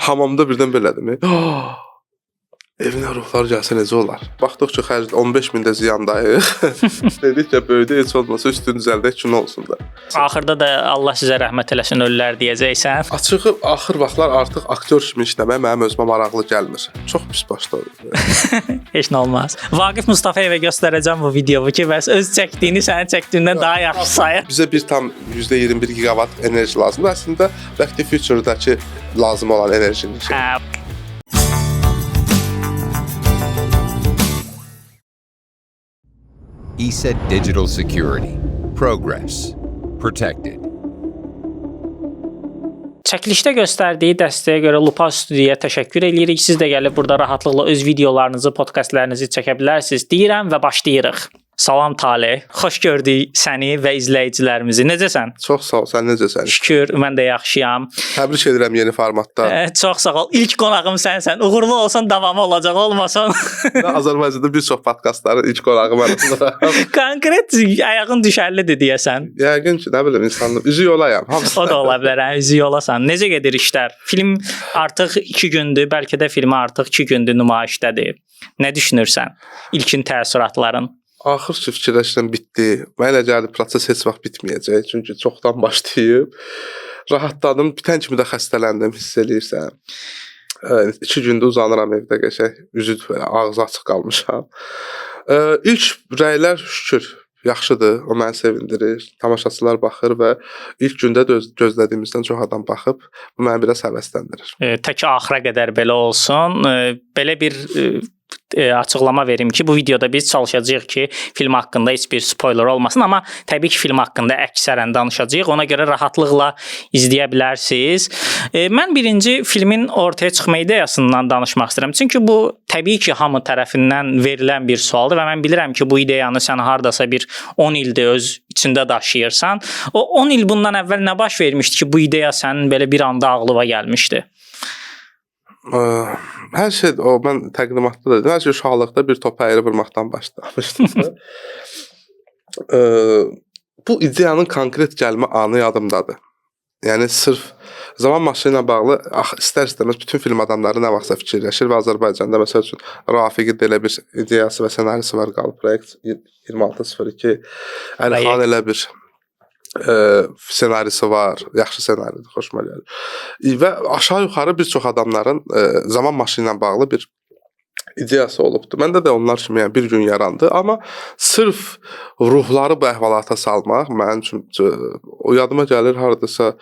Hamamda birdən belədirmi? Evinə ruhlar gəlsə necə olar? Baxdıq ki, xərc 15 mində ziyandayıq. Dedik ki, böyüdü heç olmasa üstünü düzəldək ki, nə olsun da. Axırda da Allah sizə rəhmət eləsin ölülər deyəcəksən. Açığı axır vaxtlar artıq aktyor kimi işləmək mənim özümə maraqlı gəlmir. Çox pis başladı. Heç nə olmaz. Vaqif Mustafayevə göstərəcəm bu videoyu ki, bəs öz çəkdiyini sənin çəkdiyindən daha yaxşı sayır. Bizə bir tam %21 gigavat enerji lazımdır. Əslində Back to Future-dakı lazım olan enerjinin şey. ESET Digital Security. Progress. Protected. Çəkilişdə göstərdiyi dəstəyə görə Lupa Studiyaya təşəkkür edirik. Siz də gəlib burada rahatlıqla öz videolarınızı, podkastlarınızı çəkə bilərsiniz. Deyirəm və başlayırıq. Salam Taleh, xoş gördük səni və izləyicilərimizi. Necəsən? Çox sağ ol, sən necəsən? Şükür, mən də yaxşıyam. Təbrik edirəm yeni formatda. Çox sağ ol. İlk qonağım sənsən. Uğurlu olsun, davamı olacaq, olmasın. Azərbaycanda bir çox podkastların ilk qonağı mən olaraq. Konkret ayağın düşərlidir deyəsən. Yəqin ki, nə bilim, insanlar üzü yolayam. O da ola bilər, üzü yolasan. Necə gedir işlər? Film artıq 2 gündür, bəlkə də filmi artıq 2 gündür nümayişdədir. Nə düşünürsən? İlkin təəssüratların? Axır ki, fikirləşirəm bitdi. Mənə gəlir proses heç vaxt bitməyəcək. Çünki çoxdan başlayıb. Rahatladım. Bitən kimi də xəstələndim, hiss eləyirsən. 2 gündə uzanıram evdə qəşəng. Üzü belə ağzı açıq qalmışam. İlk rəylər şükür yaxşıdır. O məni sevindirir. Tamaşaçılar baxır və ilk gündə gözlədiyimizdən çox adam baxıb. Bu məni biraz həvəsləndirir. Tək axıra qədər belə olsun. Belə bir açıqlama verim ki, bu videoda biz çalışacağıq ki, film haqqında heç bir spoiler olmasın, amma təbii ki, film haqqında əksərən danışacağıq. Ona görə rahatlıqla izləyə bilərsiniz. Mən birinci filmin ortaya çıxma ideyasından danışmaq istəyirəm. Çünki bu təbii ki, hamı tərəfindən verilən bir sualdır və mən bilirəm ki, bu ideyanı sən hardasa bir 10 ildir öz içində daşıyırsan. O 10 il bundan əvvəl nə baş vermişdi ki, bu ideya sənin belə bir anda ağlına gəlmişdi? Hər şey, mən təqdimatda da dedim, hər şey uşaqlıqda bir topa əyri vurmaqdan başlamışdı. Bu ideyanın konkret gəlmə anı yadımdadır. Yəni, sırf zaman maşını ilə bağlı, istər-istəməz bütün film adamları nə vaxtsa fikirləşir və Azərbaycanda, məsəl üçün, Rafiqin elə bir ideyası və senarisi var, qalıb proyekt 2602, Əlixan elə bir senarisi var, yaxşı senaridir, xoşuma gəlir. Və aşağı-yuxarı bir çox adamların zaman maşını ilə bağlı bir ideyası olubdur. Məndə də onlar kimi yəni, bir gün yarandı, amma sırf ruhları bu əhvalata salmaq mənim üçün, o yadıma gəlir hardasa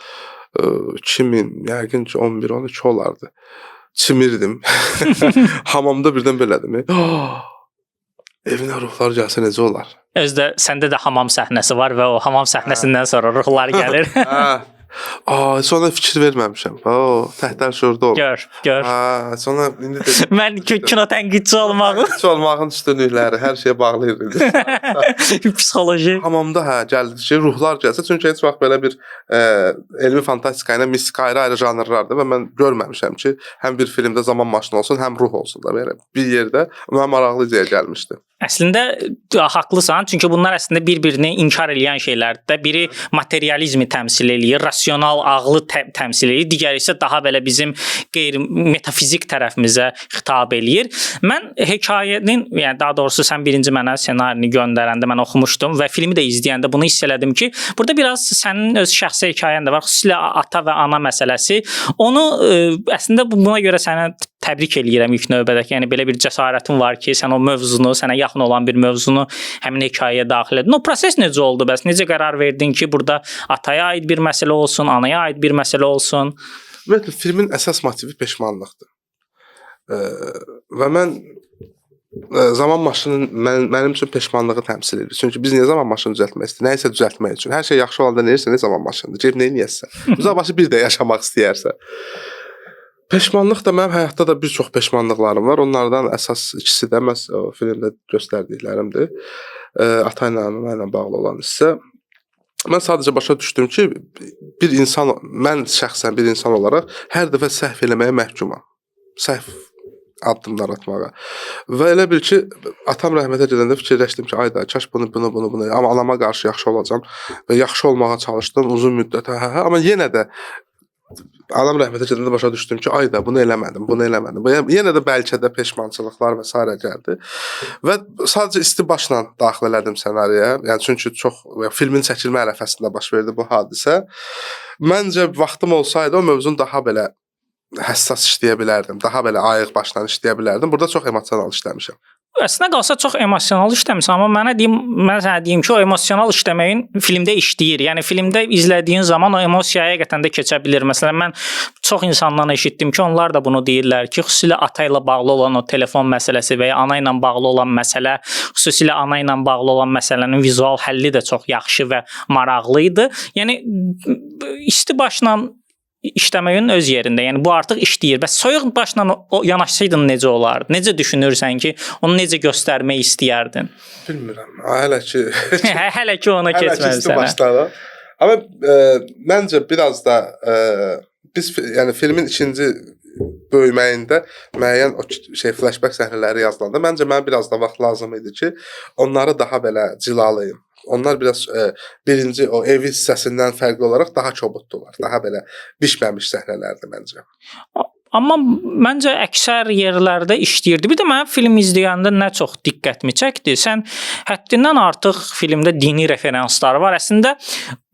2000, yəqin ki 11-12 olardı. Çimirdim. Hamamda birdən belədirmi? Evinə ruhlar gəlsə necə olar? Özdə səndə də hamam səhnəsi var və o hamam səhnəsindən sonra ruhlar gəlir. Sonra fikir verməmişəm. Təhdər şurada olur. Gör. Sonra indi də mən kino tənqidçi olmağın üstünlükləri hər şeyə bağlı idi. Psixoloji. Hamamda gəldi ki, ruhlar gəlsə, çünki heç vaxt belə bir elmi fantastika ilə mistika ayrı janrlardır və mən görməmişəm ki, həm bir filmdə zaman maşını olsun, həm ruh olsun da belə bir yerdə mənə maraqlı ideya gəlmişdi. Əslində haqlısan, çünki bunlar əslində bir-birini inkar edən şeylərdir. Biri materializmi təmsil eləyir, rasional ağlı təmsil eləyir, digəri isə daha belə bizim qeyri-metafizik tərəfimizə xitab eləyir. Mən hekayənin, yəni daha doğrusu sən birinci mənə ssenarini göndərəndə mən oxumuşdum və filmi də izləyəndə bunu hiss elədim ki, burada biraz sənin öz şəxsi hekayən də var, xüsusilə ata və ana məsələsi. Onu əslində buna görə sənə təbrik eləyirəm ilk növbədəki. Yəni belə bir cəsarətin var ki, sən o mövzunu, sənə yaxın olan bir mövzunu həmin hekayəyə daxil edin. O proses necə oldu bəs? Necə qərar verdin ki, burada ataya aid bir məsələ olsun, anaya aid bir məsələ olsun? Ümumiyyətlə filmin əsas motivi peşmanlıqdır. Və mən zaman maşını mənim üçün peşmanlığı təmsil edir. Çünki biz niyə zaman maşını düzəltmək istəyirik? Nəyisə düzəltmək üçün. Hər şey yaxşı olanda nə edirsən, zaman maşınıdır. Cəb nə eləyəsən? Uzaqbaşı bir də yaşamaq istəyərsən. Peşmanlıq da mənim həyatda da bir çox peşmanlıqlarım var. Onlardan əsas ikisi də məhz o filmdə göstərdiklərimdir. Ata ilə bağlı olan hissə. Mən sadəcə başa düşdüm ki, mən şəxsən bir insan olaraq hər dəfə səhv eləməyə məhkumam. Səhv addımlar atmağa. Və elə bil ki, atam rəhmətə gedəndə fikirləşdim ki, ayda, kaş bunu, amma anama qarşı yaxşı olacam və yaxşı olmağa çalışdım uzun müddət. Amma yenə də anam rəhmətə gedəndə başa düşdüm ki, ay da bunu eləmədim. Yenə də bəlkə də peşmançılıqlar və s. gəldi. Və sadəcə isti başla daxil elədim ssenariyə. Yəni çünki çox filmin çəkilmə ərəfəsində baş verdi bu hadisə. Məncə vaxtım olsaydı o mövzunu daha belə həssas işləyə bilərdim. Daha belə ayıq başla işləyə bilərdim. Burada çox emosional işləmişəm. Əslində qalsa çox emosional işləmirsən, amma mən sənə deyim ki, o emosional işləməyin filmdə işləyir. Yəni filmdə izlədiyin zaman o emosiyaya həqiqətən də keçə bilir. Məsələn, mən çox insandan eşitdim ki, onlar da bunu deyirlər ki, xüsusilə ata ilə bağlı olan o telefon məsələsi və ya ana ilə bağlı olan məsələ, xüsusilə ana ilə bağlı olan məsələnin vizual həlli də çox yaxşı və maraqlı idi. Yəni isti başla işləməyin öz yerində. Yəni bu artıq işləyir. Bəs soyuq başla yanaşsaydın necə olardı? Necə düşünürsən ki, onu necə göstərmək istəyərdin? Bilmirəm. Hələ ki hələ ki ona keçməlisən. Amma məncə biraz da biz yəni filmin ikinci böyüməyində müəyyən o flashback səhnələri yazılanda məncə mənə biraz da vaxt lazım idi ki, onları daha belə cilalayım. Onlar biraz birinci o ev hissəsindən fərqli olaraq daha kobuddular. Daha belə bişməmiş səhnələrdir məncə. Amma məncə əksər yerlərdə işləyirdi. Bir də mən film izləyəndə nə çox diqqətimi çəkdi. Sən həddindən artıq filmdə dini referanslar var. Əslində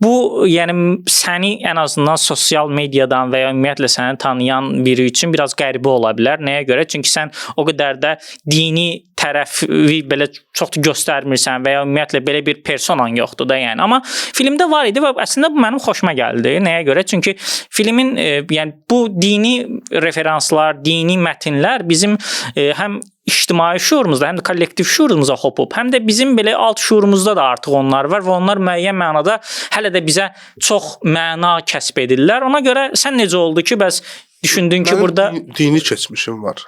bu, yəni səni ən azından sosial mediadan və ya ümumiyyətlə səni tanıyan biri üçün biraz qəribə ola bilər. Nəyə görə? Çünki sən o qədər də dini tərəfi belə çox göstərmirsən və ya ümumiyyətlə belə bir personan yoxdur da yəni. Amma filmdə var idi və əslində bu mənim xoşuma gəldi. Nəyə görə? Çünki filmin yəni bu dini referanslar, dini mətnlər bizim həm ictimai şuurumuzda, həm də kollektiv şuurumuza hopub, həm də bizim belə alt şuurumuzda da artıq onlar var və onlar müəyyən mənada hələ də bizə çox məna kəsb edirlər. Ona görə sən necə oldu ki, bəs düşündün ki, burada dini keçmişim var.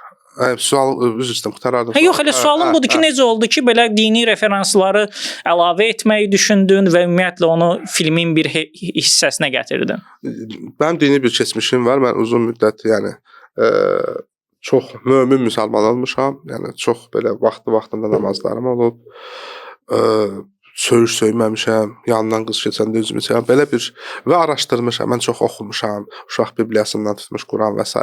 Sual üzr istəyirəm, qutarardım. Yox, elə sualım budur ki, necə oldu ki, belə dini referansları əlavə etməyi düşündün və ümumiyyətlə onu filmin bir hissəsinə gətirdin? Mənim dini bir keçmişim var. Mən uzun müddət, yəni çox mömin müsəlman olmuşam. Yəni çox belə vaxtında namazlarım olub. Söyüş söyməmişəm, yanından qız keçəndə özümü çəkəm. Belə bir və araşdırmışam. Mən çox oxumuşam. Uşaq Bibliyasından tutmuş Quran və s.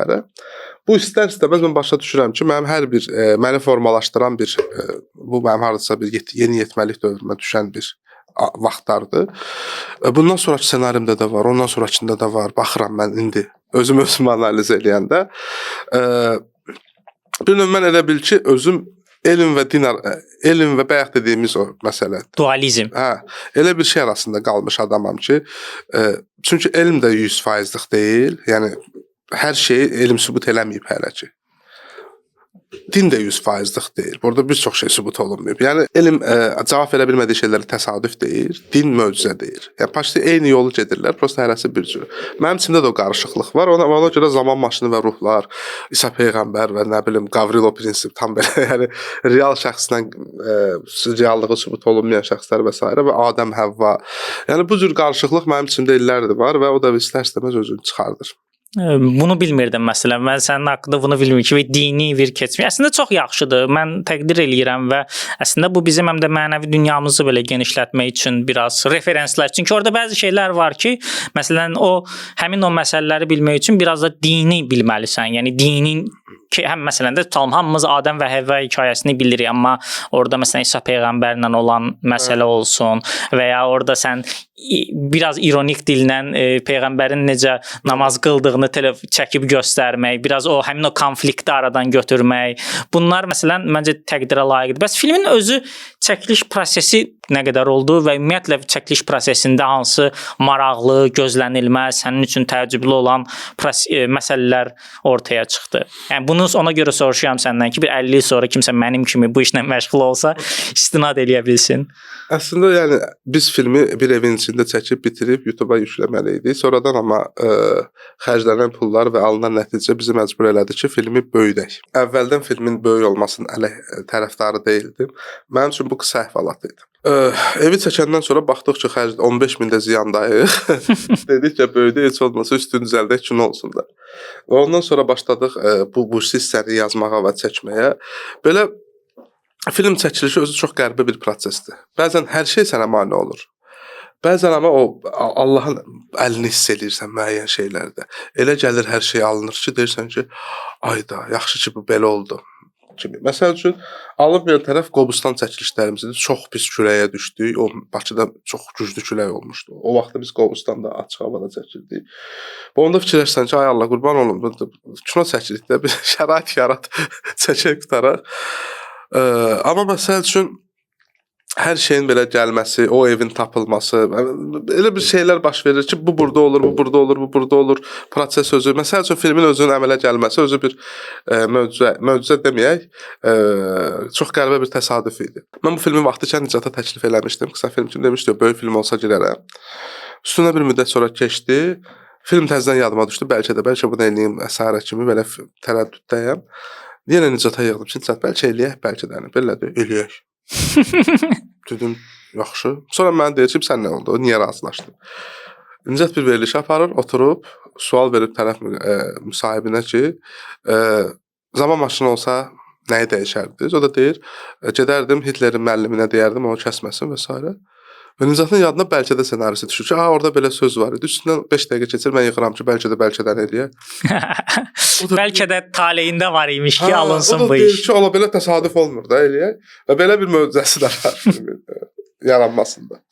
Bu istər-istəməz mən başa düşürəm ki, mənim hər bir məni formalaşdıran bir bu mənim hardasa bir yeni yetməlik dövrümə düşən bir vaxtlardır. Bundan sonraki ssenarimdə də var, ondan sonrakında da var. Baxıram mən indi özümü analiz eləyəndə. Bir növ mən elə bil ki, özüm elm və bayaq dediyimiz o məsələ. Dualizm. Elə bir şey arasında qalmış adamam ki, çünki elm də 100%lik deyil. Yəni hər şeyi elm sübut eləməyib hələ ki. Din də 100%lik deyil. Burada bir çox şey sübut olunmayıb. Yəni elm cavab verə bilmədiyi şeylərə təsadüf deyir, din möcüzə deyir. Yəni başda eyni yolu gedirlər, prosta hərəsi bir cür. Mənim içimdə də o qarışıqlıq var. Ona görə zaman maşını və ruhlar, İsa peyğəmbər və nə bilim Qavrilo prinsip tam belə yəni real şəxsdən reallığı sübut olunmayan şəxslər və s. və Adəm Həvva. Yəni bu cür qarışıqlıq mənim içimdə illərdir var və o da istər-istəməz özünü çıxardır. Bunu bilmirdim məsələn. Mən sənin haqqında bunu bilmirəm ki, dini bir keçmiş. Əslində çox yaxşıdır. Mən təqdir eləyirəm və əslində bu bizim həm də mənəvi dünyamızı belə genişlətmək üçün biraz referanslar. Çünki orada bəzi şeylər var ki, məsələn həmin o məsələləri bilmək üçün biraz da dini bilməlisən. Yəni dinin ki, həm məsələn də tutalım, hamımız Adəm və Həvva hekayəsini bilirik, amma orada məsələn İsa peyğəmbərlə olan məsələ olsun və ya orada sən biraz ironik dillə peyğəmbərin necə namaz qıldığını çəkib göstərmək, biraz həmin o konflikti aradan götürmək. Bunlar məsələn məncə təqdirə layiqdir. Bəs filmin özü çəkiliş prosesi nə qədər oldu və ümumiyyətlə çəkiliş prosesində hansı maraqlı, gözlənilməz, sənin üçün təəccüblü olan məsələlər ortaya çıxdı? Yəni bunu ona görə soruşuram səndən ki, bir 50 il sonra kimsə mənim kimi bu işlə məşğul olsa istinad eləyə bilsin. Əslində yəni biz filmi bir evin içində çəkib bitirib YouTube-a yükləməli idik. Sonradan amma xərclənən pullar və alınan nəticə bizi məcbur elədi ki, filmi böyüdək. Əvvəldən filmin böyük olmasının tərəfdarı deyildim. Mənim üçün bu qısa əhvalat idi. Evi çəkəndən sonra baxdıq ki, xərc 15.000 də ziyandayıq. Dedik ki, böyüdü, heç olmasa üstün düzəldək ki, nə olsun da. Və ondan sonra başladıq bu hissəni yazmağa və çəkməyə. Belə film çəkilişi özü çox qəribə bir prosesdir. Bəzən hər şey sənə mane olur. Bəzən amma o Allahın əlini hiss edirsən müəyyən şeylərdə. Elə gəlir hər şey alınır ki, deyirsən ki, ayda, yaxşı ki bu belə oldu kimi. Məsəl üçün Alınmayan tərəf Qobustan çəkilişlərimizdir. Çox pis küləyə düşdük. O Bakıda çox güclü külək olmuşdu. O vaxtda biz Qobustanda açıq havada çəkildik. Və onda fikirləşsən ki, ay Allah qurban olum, kino çəkirik də bir şərait yarat, çəkək qutaraq. Amma məsəl üçün hər şeyin belə gəlməsi, o evin tapılması, elə bir şeylər baş verir ki, bu burada olur, bu burada olur, bu burada olur. Proses özü, məsəl üçün filmin özünün əmələ gəlməsi özü bir möcüzə deməyək, çox qəribə bir təsadüf idi. Mən bu filmin vaxtıkən Nicata təklif eləmişdim. Qısa film kimi demişdi, böyük film olsa girərəm. Üstünə bir müddət sonra keçdi. Film təzədən yadıma düşdü. Bəlkə bunu eləyim əsarət kimi belə tərəddüddəyəm. Yenə Nicata yığdım ki, bəlkə eləyək, bəlkə də belədir, eləyək. Dedim, yaxşı. Sonra mənə deyir ki, sən nə oldu? Niyə razılaşdın? Nicat bir veriliş aparır, oturub, sual verib tərəf müsahibinə ki, zaman maşını olsa nəyi dəyişərdiniz? O da deyir, gedərdim Hitlerin müəlliminə deyərdim, onu kəsməsin və s. Və Nicatın yadına bəlkə də senarisi düşür ki, orada belə söz var idi. Üstündən 5 dəqiqə keçir, mən yığıram ki, bəlkədən eləyək. Bəlkə də taleyində var imiş ki, alınsın bu iş. O da deyir ki, ola belə təsadüf olmur da eləyək. Və belə bir möcüzəsi də var filmin yaranmasında.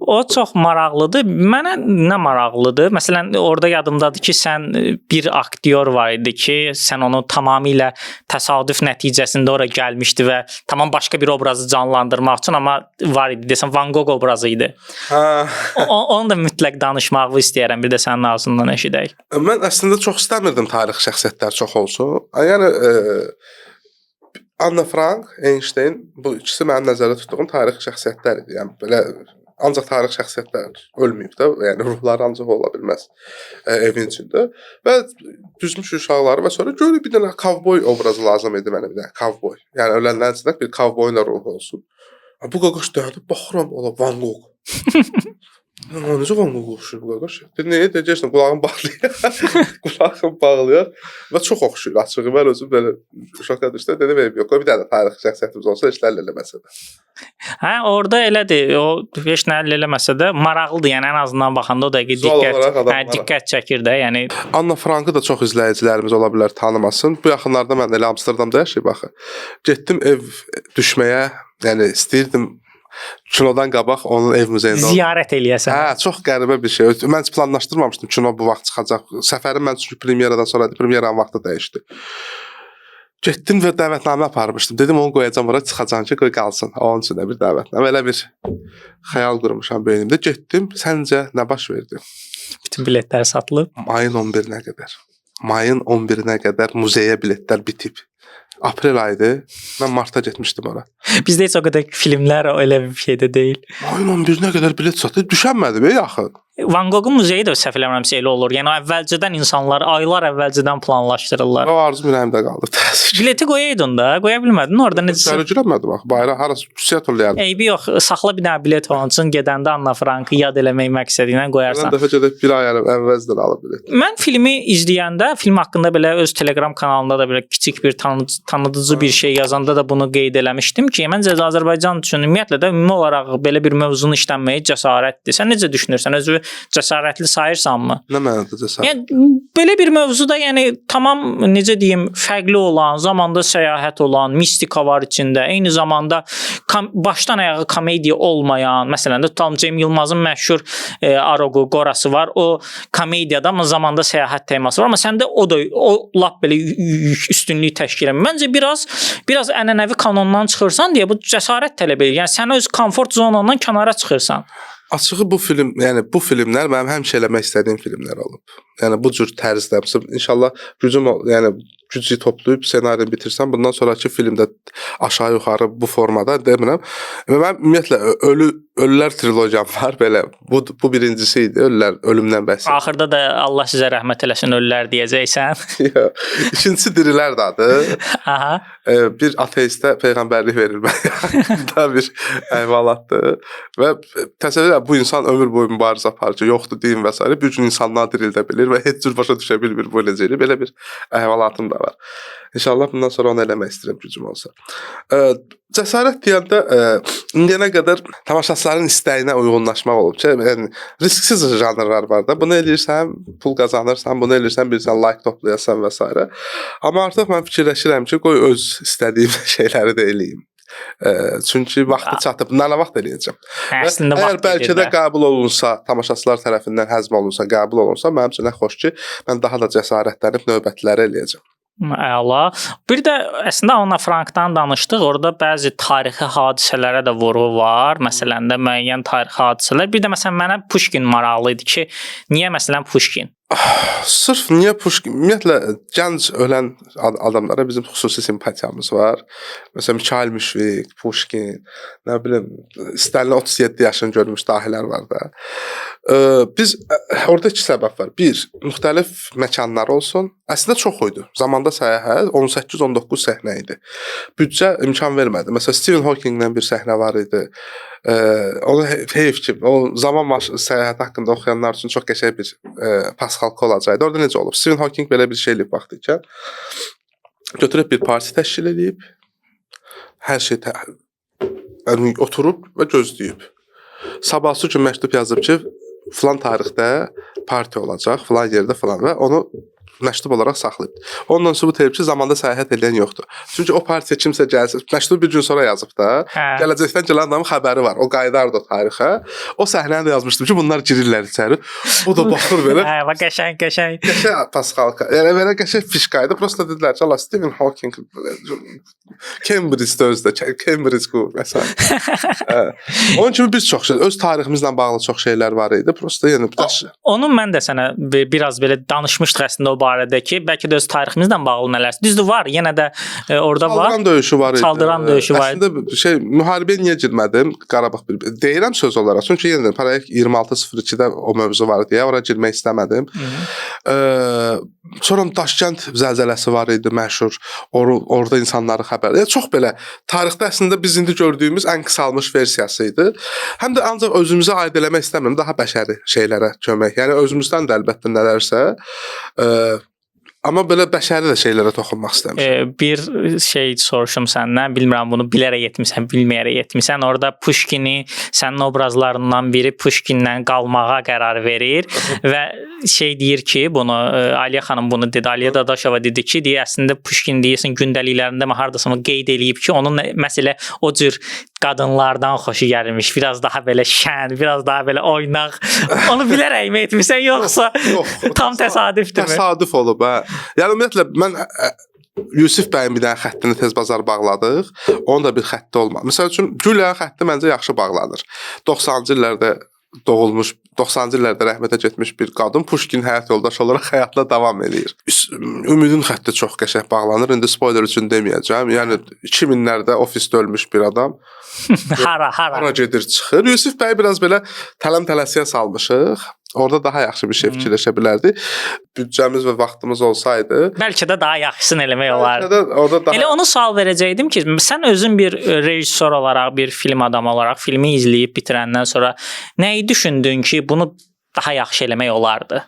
O çox maraqlıdır. Mənə nə maraqlıdır? Məsələn, orada yadımdadır ki, sən bir aktyor var idi ki, sən onu tamamilə təsadüf nəticəsində ora gəlmişdi və tamam başqa bir obrazı canlandırmaq üçün, amma var idi desən Van Gogh obrazı idi. Onu da mütləq danışmağı istəyirəm, bir də sənin ağzından eşidək. Mən əslində çox istəmirdim tarix şəxsiyyətlər çox olsun. Yəni Anna Frank, Einstein, bu ikisi mənim nəzərdə tutduğum tarix şəxsiyyətlər idi. Yəni belə ancaq tarix şəxsiyyətlər ölməyib də, yəni ruhları ancaq ola bilməz evin içində. Və düzmüş uşaqları və sonra görür bir dənə kovboy obrazı lazım idi mənə, bir dənə kovboy. Yəni ölənlərin içində bir kovboyun ruhu olsun. Bu qaqaş dəyəndə baxıram, ola Van Gogh. Necə Van Gogh oxşuyur bu qaqaş? Nəyə deyəcəksən, qulağını bağlayır. Qulağını bağlayır və çox oxşuyur açığı. Mən özüm belə uşaqda düşdə dedim, yox, bir dənə tarix şəxsiyyətimiz olsa heç nə eləməsə də. Hə, orada elədir. O heç nə eləməsə də maraqlıdır. Yəni ən azından baxanda o dəqiqə diqqət çəkir də, yəni. Anna Frankı da çox izləyicilərimiz ola bilər tanımasın. Bu yaxınlarda mən elə Amsterdamda yaşayıb axı. Getdim ev düşməyə, yəni istəyirdim kinodan qabaq onun ev muzeyində ziyarət eləyəsən. Hə, çox qəribə bir şey. Mən heç planlaşdırmamışdım kino bu vaxt çıxacaq. Səfərim mən çünki premyeradan sonra premyeranın vaxtı dəyişdi. Getdim və dəvətnamə aparmışdım. Dedim onu qoyacam ora, çıxacam ki, qoy qalsın. Onun üçün də bir dəvətnamə. Elə bir xəyal qurmuşam beynimdə. Getdim. Səncə nə baş verdi? Bütün biletlər satılıb. Mayın 11-nə qədər. Mayın 11-nə qədər muzeyə biletlər bitib. Aprel ayıdır. Mən martda getmişdim ora. Bizdə heç o qədər filmlər elə bir şey də deyil. Mayın 11-nə qədər bilet satıb düşənmədi be yaxın. Van Goghun muzeyi də səhv eləmirəmsə elə olur. Yəni əvvəlcədən insanlar aylar əvvəlcədən planlaşdırırlar. O arzum ürəyimdə qaldı. Bileti qoyaydın da, qoya bilmədin. Orada necə? Görmədim axı. Bayrağı harası xüsusiyyət olurdu. Eybi yox, saxla bir dənə bilet onun üçün gedəndə Anna Frankı yad eləmək məqsədi ilə qoyarsan. Mən dəfə gedib bir ay əvvəldən alıb bilet. Mən filmi izləyəndə, film haqqında belə öz Telegram kanalında da belə kiçik bir tanıdıcı bir şey yazanda da bunu qeyd eləmişdim ki, məncə Azərbaycan üçün ümumiyyətlə də ümumi olaraq belə bir mövzunu işlənməyi cəsarətdir. Sən necə düşünürsən? Özü cəsarətli sayırsanmı? Nə mənada cəsarət? Yəni belə bir mövzuda, yəni tamam necə deyim, fərqli olan, zamanda səyahət olan, mistika var içində, eyni zamanda başdan ayağa komediya olmayan, məsələn də tutalım Cem Yılmazın məşhur Aroqu, Qorası var. O komediyada amma zamanda səyahət teması var, amma səndə o lap belə üstünlük təşkil edir. Məncə biraz ənənəvi kanondan çıxırsan deyə bu cəsarət tələb edir. Yəni sən öz komfort zonundan kənara çıxırsan. Açığı bu filmlər mənim həmişə eləmək istədiyim filmlər olub. Yəni bu cür tərzdə inşallah gücü toplayıb ssenarini bitirsəm, bundan sonraki filmdə aşağı yuxarı bu formada demirəm. Mən ümumiyyətlə Ölülər trilogiyam var belə. Bu birincisi idi. Ölümdən bəhs. Axırda da Allah sizə rəhmət eləsin ölülər deyəcəksən. İkincisi Dirilər adı. Aha. Bir ateistə peyğəmbərlik verilmək. Da bir əhvalatdır. Və təsəvvür bu insan ömür boyu mübarizə aparır ki, yoxdur din və s. Bir gün insanlar dirildə bilir və heç cür başa düşə bilmir bu necə. Belə bir əhvalatım da var. İnşallah bundan sonra onu eləmək istəyirəm gücüm olsa. Cəsarət deyəndə indiyənə qədər tamaşaçıların istəyinə uyğunlaşmaq olub ki, yəni risksiz janrlar var da. Bunu eləyirsən, pul qazanırsan, bunu eləyirsən, birsən like toplayasan və s. Amma artıq mən fikirləşirəm ki, qoy öz istədiyim şeyləri də eləyim. Çünki vaxtı çatıb. Nə vaxt eləyəcəm? Əslində Əgər vaxt bəlkə gedir də qəbul olunsa, tamaşaçılar tərəfindən həzm olunsa, qəbul olunsa, mənim üçün nə xoş ki, mən daha da cəsarətlənib növbətləri eləyəcəm. Əla. Bir də əslində Anna Frankdan danışdıq. Orada bəzi tarixi hadisələrə də vurğu var. Məsələn də müəyyən tarixi hadisələr. Bir də məsələn mənə Pushkin maraqlı idi ki, niyə məsələn Pushkin? Sırf niyə Pushkin? Ümumiyyətlə gənc ölən adamlara bizim xüsusi simpatiyamız var. Məsələn Mikhail Müşfiq, Pushkin, nə bilim, istənilən 37 yaşını görmüş dahilər var da. Biz orada iki səbəb var. Bir, müxtəlif məkanlar olsun. Əslində çox idi. Zamanda səyahət 18-19 səhnə idi. Büdcə imkan vermədi. Məsələn Stephen Hawkinglə bir səhnə var idi. Onu heyf ki, o zaman səyahət haqqında oxuyanlar üçün çox qəşəng bir pasxalqa olacaqdı. Orada necə olub? Stephen Hawking belə bir şey eləyib vaxtı ikən götürüb bir parti təşkil edib, hər şey oturub və gözləyib. Sabahsı gün məktub yazıb ki, filan tarixdə parti olacaq, filan yerdə filan və onu məktub olaraq saxlayıb. Ondan sübut edib ki, zamanda səyahət edən yoxdur. Çünki o partiyə kimsə gəlsə, məktub bir gün sonra yazıb da, gələcəkdən gələn adamın xəbəri var. O qayıdardı o tarixə. O səhnəni də yazmışdım ki, bunlar girirlər içəri. O da baxır belə. Hə, qəşəng. Qəşəng pasxalqa. Yəni belə qəşəng fişkaydı. Prosta dedilər ki, Allah Stephen Hawking Cambridge-də özdə, Cambridge qur məsələn. Onun kimi biz çox şey, öz tariximizlə bağlı çox şeylər var idi. Prosta yəni onu mən də sənə biraz belə danışmışdıq əslində o barədə ki, bəlkə də öz tariximizlə bağlı nələrsə. Düzdür var, yenə də orada var. Çaldıran döyüşü var idi. Çaldıran döyüşü var. Əslində müharibəyə niyə girmədim? Qarabağ deyirəm söz olaraq. Çünki yenə paralel 26:02-də o mövzu var deyə ora girmək istəmədim. Sonra Daşkənd zəlzələsi var idi məşhur. Orada insanları xəbər. Çox belə tarixdə əslində biz indi gördüyümüz ən qısalmış versiyası idi. Həm də ancaq özümüzə aid eləmək istəmirəm, daha bəşəri şeylərə kömək. Yəni özümüzdən də əlbəttə nələrsə amma belə bəşəri də şeylərə toxunmaq istəmişəm. Bir şey soruşum səndən, bilmirəm bunu bilərək etmisən, bilməyərək etmisən. Orada Pushkini, sənin obrazlarından biri Pushkinlə qalmağa qərar verir və şey deyir ki, bunu Aliyə xanım bunu dedi, Aliyə Dadaşova dedi ki, əslində Pushkin deyirsən gündəliklərində hardasa qeyd eləyib ki, onun məsələ o cür qadınlardan xoşu gəlmiş, biraz daha belə şən, biraz daha belə oynaq. Onu bilərəkmi etmisən, yoxsa tam təsadüfdürmü? Təsadüf olub, hə. Yəni ümumiyyətlə mən Yusif bəyin bir dənə xəttini tez bazar bağladıq. Onun da bir xətti olmadı. Məsəl üçün Gülyanın xətti məncə yaxşı bağlanır. 90-cı illərdə doğulmuş, 90-cı illərdə rəhmətə getmiş bir qadın Pushkin həyat yoldaşı olaraq həyatına davam eləyir. Ümidin xətti çox qəşəng bağlanır. İndi spoiler üçün deməyəcəm. Yəni 2000-lərdə ofisdə ölmüş bir adam hara gedir, çıxır. Yusif bəy biraz belə tələm-tələsiyə salmışıq. Orada daha yaxşı bir şey fikirləşə bilərdi. Büdcəmiz və vaxtımız olsaydı, bəlkə də daha yaxşısını eləmək olardı. Elə onu sual verəcəydim ki, sən özün bir rejissor olaraq, bir film adamı olaraq filmi izləyib bitirəndən sonra nəyi düşündün ki, bunu daha yaxşı eləmək olardı?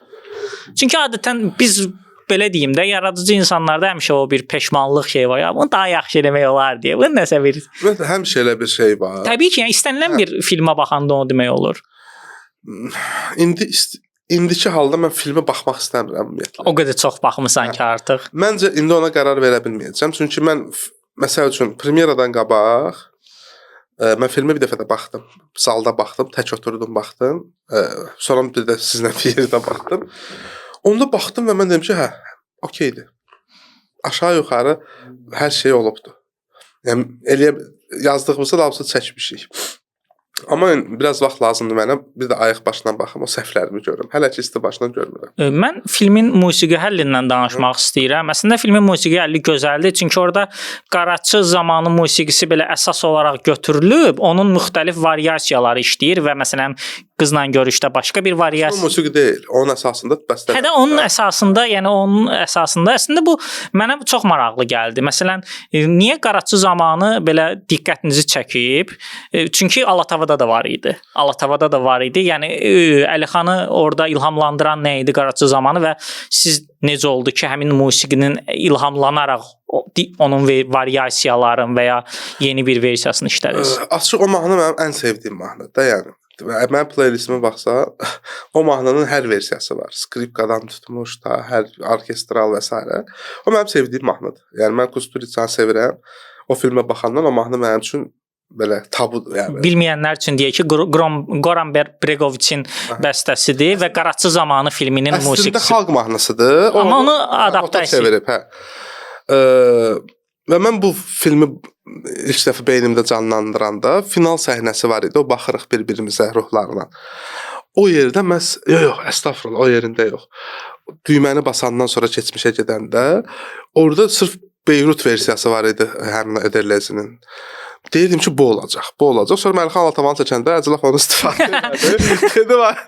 Çünki adətən biz belə deyim də, yaradıcı insanlarda həmişə o bir peşmanlıq şey var. Ya, bunu daha yaxşı eləmək olar deyə. Bu nəsə bir həmişə elə bir şey var. Təbii ki, yəni istənilən bir filmə baxanda onu demək olur. İndiki halda mən filmə baxmaq istəmirəm ümumiyyətlə. O qədər çox baxmısan ki artıq. Məncə indi ona qərar verə bilməyəcəm. Çünki mən məsəl üçün premyeradan qabaq mən filmə bir dəfə də baxdım. Salda baxdım, tək oturdum baxdım. Sonra bir də sizlə bir yerdə baxdım. Onda baxdım və mən dedim ki, hə, okeydir. Aşağı yuxarı hər şey olubdu. Yəni yazdığımızda da hamısı çəkmişik. Amma biraz vaxt lazımdır mənə. Bir də ayıq başdan baxım, o səhvlərimi görürəm. Hələ ki isti başdan görmürəm. Mən filmin musiqi həllindən danışmaq istəyirəm. Əslində filmin musiqi həlli gözəldir. Çünki orada Qaraçı zamanı musiqisi belə əsas olaraq götürülüb, onun müxtəlif variasiyaları işləyir və məsələn qızla görüşdə başqa bir Bu variasiya. musiqi deyil. Onun əsasında bəstə. Hə də onun əsasında, yəni onun əsasında əslində bu mənə çox maraqlı gəldi. Məsələn, niyə Qaraçı zamanı belə diqqətinizi çəkib? Çünki Alatavada da var idi. Alatavada da var idi. Yəni Əlixanı orada ilhamlandıran nə idi Qaraçı zamanı və siz necə oldu ki, həmin musiqinin ilhamlanaraq onun variasiyaların və ya yeni bir versiyasını işlədiniz? Açıq o mahnı mənim ən sevdiyim mahnıdır da, yəni. Mənim playlistimə baxsa, o mahnının hər versiyası var. Skripkadan tutmuş da, hər orkestral və s. O mənim sevdiyim mahnıdır. Yəni mən Kusturicanı sevirəm. O filmə baxandan o mahnı mənim üçün belə tabudur, yəni. Bilməyənlər üçün deyək ki, Goran Bregoviçin bəstəsidir və Qaraçı zamanı filminin musiqisi. Əslində xalq mahnısıdır. Amma onu adaptasiya çevirib, hə. Və mən bu filmi ilk dəfə beynimdə canlandıranda final səhnəsi var idi. O baxırıq bir-birimizə ruhlarla. O yerdə yox, əstəğfurullah, o yerində yox. Düyməni basandan sonra keçmişə gedəndə orada sırf Beyrut versiyası var idi həmin Ederlezinin. Deyirdim ki, bu olacaq. Sonra Məlixan Alatavanı çəkəndə Əcəlaf onu istifadə edir. Dedi var.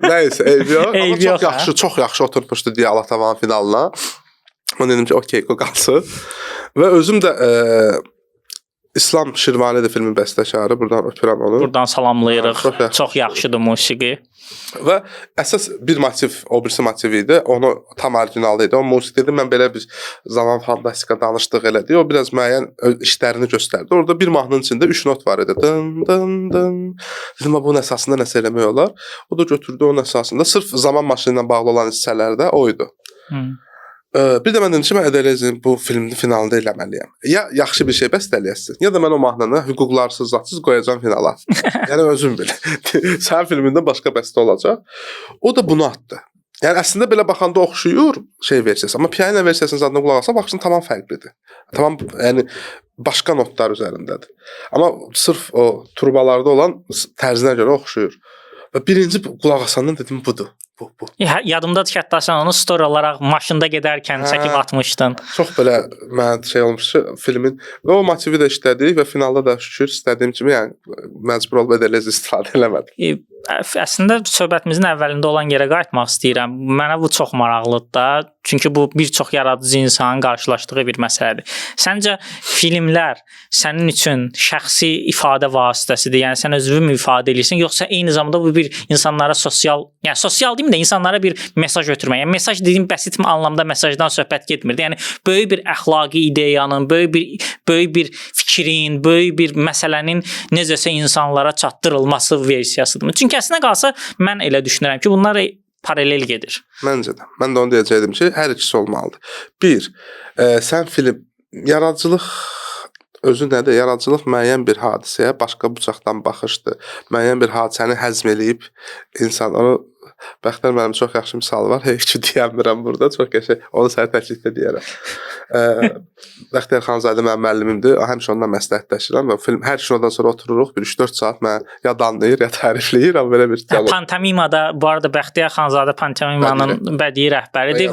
Nəysə, eyb yox. Amma çox yaxşı oturmuşdu deyə Alatavanın finalına. Mən dedim ki, okey, o qalsın. Və özüm də İslam Şirvanidir filmin bəstəkarı. Buradan öpürəm onu. Buradan salamlayırıq. Çox yaxşıdır musiqi. Və əsas bir motiv, o birisi motiv idi. Onu tam orijinal idi. O musiqi dedi, mən belə bir zaman fantastika danışdıq elədi. O biraz müəyyən işlərini göstərdi. Orada bir mahnının içində 3 not var idi. Dın dın dın. Dedim, bunun əsasında nəsə eləmək olar. O da götürdü onun əsasında. Sırf zaman maşını ilə bağlı olan hissələrdə o idi. Bir də mən dedim ki, mən Ederlezin bu filmin finalında eləməliyəm. Ya yaxşı bir şey bəstələyəsin, ya da mən o mahnını hüquqlarsız, zadsız qoyacağam finala. Yəni özüm bil. Sənin filmində başqa bəstə olacaq. O da bunu atdı. Yəni əslində belə baxanda oxşuyur versiyası, amma piano versiyasının zadına qulaq alsa baxışın tamam fərqlidir. Tamam, yəni başqa notlar üzərindədir. Amma sırf o turbalarda olan tərzinə görə oxşuyur. Və birinci qulaq asandan dedim budur. Bu. Yadımdadır ki, hətta sən onu story olaraq maşında gedərkən çəkib atmışdın. Çox belə mənə olmuş ki, filmin və o motivi də işlədik və finalda da şükür istədiyim kimi, yəni məcbur olub Ederlez istifadə eləmədim. Əslində söhbətimizin əvvəlində olan yerə qayıtmaq istəyirəm. Mənə bu çox maraqlıdır da. Çünki bu bir çox yaradıcı insanın qarşılaşdığı bir məsələdir. Səncə filmlər sənin üçün şəxsi ifadə vasitəsidir? Yəni sən özünü ifadə edirsən, yoxsa eyni zamanda bu bir insanlara sosial deyim də insanlara bir mesaj ötürmək. Yəni mesaj dediyim bəsit anlamda mesajdan söhbət getmir. Yəni böyük bir əxlaqi ideyanın, böyük bir fikrin, böyük bir məsələnin necəsə insanlara çatdırılması versiyasıdır. Çünki əslində qalsa mən elə düşünürəm ki, bunlar paralel gedir. Məncə də. Mən də onu deyəcəydim ki, hər ikisi olmalıdır. Bir, sən film, yaradıcılıq özü nədir? Yaradıcılıq müəyyən bir hadisəyə başqa bucaqdan baxışdır. Müəyyən bir hadisəni həzm eləyib insan onu Bəxtər mənim çox yaxşı misal var. Heç ki deyəmirəm burada. Çox qəşəng. Onu sənə təklifdə deyərəm. Bəxtər Xanzadə mənim müəllimimdir. Həmişə onunla məsləhətləşirəm və film hər kinodan sonra otururuq. Bir 3-4 saat mənə ya danlayır, ya tərifləyir. Amma belə bir dialoq. Pantomimada bu arada Bəxtiyar Xanzadə pantomimanın bədii rəhbəridir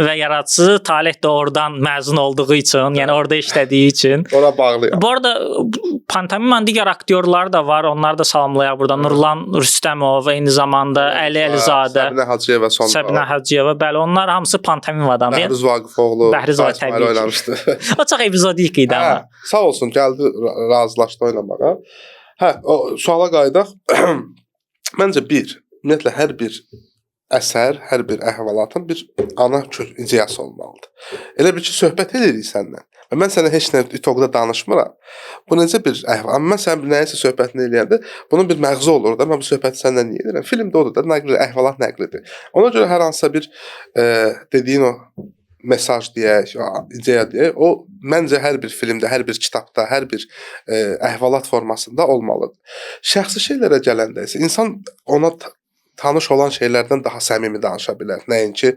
və yaradıcısı Taleh də oradan məzun olduğu üçün, yəni orada işlədiyi üçün. Ora bağlıyam. Bu arada pantomimanın digər aktyorları da var. Onları da salamlayaq burada. Nurlan Rüstəmov, eyni zamanda Əli Əlizadə, Səbinə Hacıyeva, bəli, onlar hamısı pantomimadan. Bəhruz Vaqifoğlu, Bəhruz təbii oynamışdı. O çox epizodik idi amma. Sağ olsun, gəldi, razılaşdı oynamağa. O suala qayıdaq. Məncə ümumiyyətlə hər bir əsər, hər bir əhvalatın bir ana ideyası olmalıdır. Elə bir ki, söhbət edirik səndən. Və mən sənə heç nə itoqda danışmıram. Bu necə bir əhval? Mən sən nəyisə söhbətini eləyəndə bunun bir məğzi olur da. Mən bu söhbəti səndən niyə edirəm? Filmdə odur da, nəqli, əhvalat nəqlidir. Ona görə hər hansısa bir dediyin o mesaj deyək, ideya deyək, o məncə hər bir filmdə, hər bir kitabda, hər bir əhvalat formasında olmalıdır. Şəxsi şeylərə gələndə isə insan ona tanış olan şeylərdən daha səmimi danışa bilər. Nəinki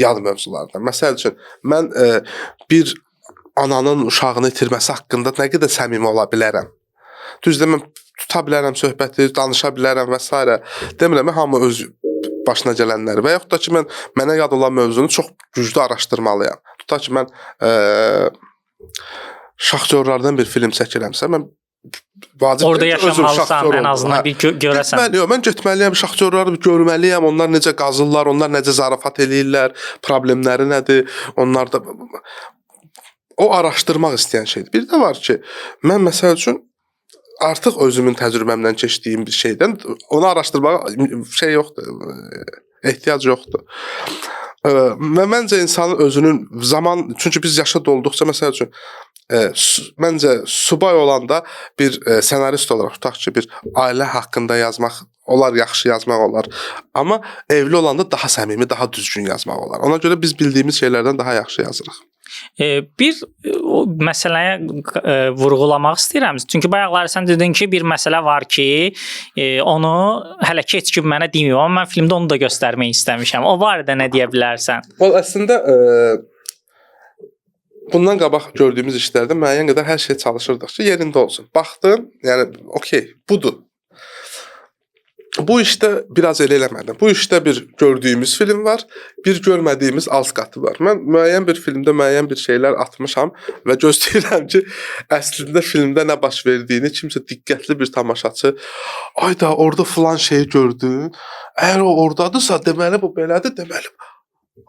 yad mövzulardan. Məsəl üçün, mən bir ananın uşağını itirməsi haqqında nə qədər səmimi ola bilərəm. Düzdür, mən tuta bilərəm söhbəti, danışa bilərəm və s. Demirəm, hamı öz başına gələnləri və yaxud da ki, mənə yad olan mövzunu çox güclü araşdırmalıyam. Tutaq ki, mən şaxtyorlardan bir film çəkirəmsə, mən vacib Orada deyil ki, özüm yaşamalısan şaxtyor ən oldum. azından Hə. bir görəsən. Yox, mən getməliyəm, şaxtyorları bir görməliyəm, onlar necə qazırlar, onlar necə zarafat eləyirlər, problemləri nədir, onlar da o araşdırmaq istəyən şeydir. Bir də var ki, mən məsəl üçün artıq özümün təcrübəmdən keçdiyim bir şeydən onu araşdırmağa şey yoxdur, ehtiyac yoxdur. Və məncə insanın özünün zaman, çünki biz yaşa dolduqca məsəl üçün məncə subay olanda bir ssenarist olaraq tutaq ki, bir ailə haqqında yazmaq olar, yaxşı yazmaq olar. Amma evli olanda daha səmimi, daha düzgün yazmaq olar. Ona görə biz bildiyimiz şeylərdən daha yaxşı yazırıq. Bir o məsələyə vurğulamaq istəyirəm. Çünki bayaqlar sən dedin ki, bir məsələ var ki, onu hələ ki heç kim mənə deməyib, amma mən filmdə onu da göstərmək istəmişəm. O barədə nə deyə bilərsən? Əslində bundan qabaq gördüyümüz işlərdə müəyyən qədər hər şey çalışırdıq ki, yerində olsun. Baxdım, yəni okey, budur. Bu işdə biraz elə eləmədim. Bu işdə bir gördüyümüz film var, bir görmədiyimiz alt qatı var. Mən müəyyən bir filmdə müəyyən bir şeylər atmışam və gözləyirəm ki, əslində filmdə nə baş verdiyini kimsə diqqətli bir tamaşaçı, ay da orada filan şeyi gördün. Əgər o ordadırsa, deməli bu belədir, deməli.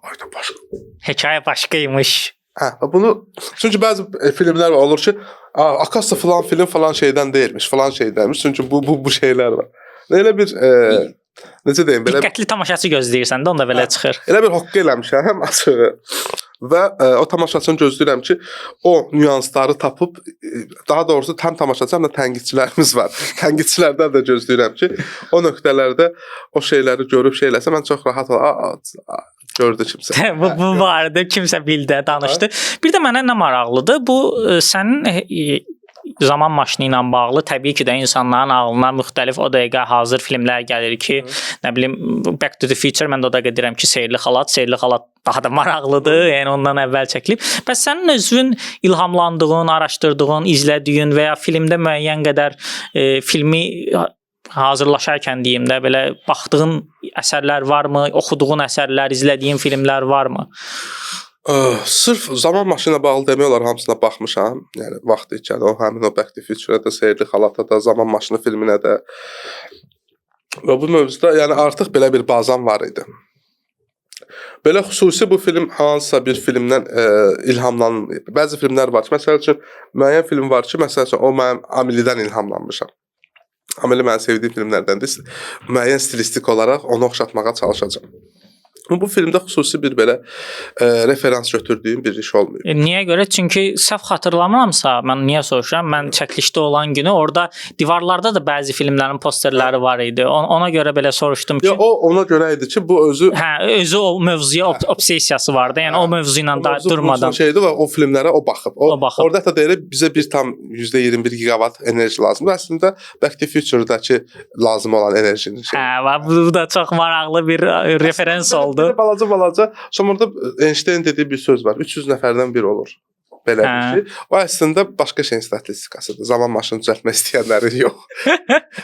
Ay da başqa. Hekayə başqaymış. Hə, bunu çünki bəzi filmlər olur ki, akasa filan film falan şeydən deyilmiş, falan şeydənmiş. Çünki bu şeylər var. Elə bir necə deyim, belə diqqətli tamaşaçı gözləyirsən də onda belə çıxır. Elə bir hoqqa eləmişəm açığı. Və o tamaşaçını gözləyirəm ki, o nüansları tapıb, daha doğrusu həm tamaşaçı, həm də tənqidçilərimiz var. Tənqidçilərdən də gözləyirəm ki, o nöqtələrdə o şeyləri görüb şey eləsə, mən çox rahat gördü kimsə. bu barədə kimsə bildi, danışdı. Bir də mənə nə maraqlıdır, bu sənin zaman maşını ilə bağlı təbii ki də insanların ağlına müxtəlif o dəqiqə hazır filmlər gəlir ki, nə bilim Back to the Future, mən də o dəqiqə deyirəm ki, Seyirli Xalat daha da maraqlıdır, yəni ondan əvvəl çəkilib. Bəs sənin özün ilhamlandığın, araşdırdığın, izlədiyin və ya filmdə müəyyən qədər filmi hazırlaşarkən deyim də belə baxdığın əsərlər varmı, oxuduğun əsərlər, izlədiyin filmlər varmı? Sırf zaman maşına bağlı demək olar hamısına baxmışam. Yəni vaxt ikən o həmin o Back to Future-a da, Seyirli Xalata da, zaman maşını filminə də. Və bu mövzuda yəni artıq belə bir bazam var idi. Belə xüsusi bu film hansısa bir filmdən ilhamlanıb. Bəzi filmlər var ki, məsəl üçün müəyyən film var ki, məsəl üçün o mənim Amelidən ilhamlanmışam. Ameli mənim sevdiyim filmlərdəndir. Müəyyən stilistik olaraq onu oxşatmağa çalışacağam. Bu filmdə xüsusi bir belə referans götürdüyüm bir iş olmayıb. Niyə görə? Çünki səhv xatırlamıramsa, mən niyə soruşuram? Mən çəkilişdə olan günü orada divarlarda da bəzi filmlərin posterləri var idi. Ona görə belə soruşdum ki. Ya o ona görə idi ki, bu özü özü o mövzuya obsessiyası vardı. Yəni o mövzu ilə da durmadan şeydi və o filmlərə o baxıb. Orada da deyir bizə bir tam %21 gigavat enerji lazımdır. Əslində Back to Future-dakı lazım olan enerjinin şey. Bu da çox maraqlı bir referans oldu. Balaca. Sonra da Einstein dediyi bir söz var. 300 nəfərdən biri olur. Belə bir şey. O əslində başqa şeyin statistikasıdır. Zaman maşını düzəltmək istəyənlərin yox.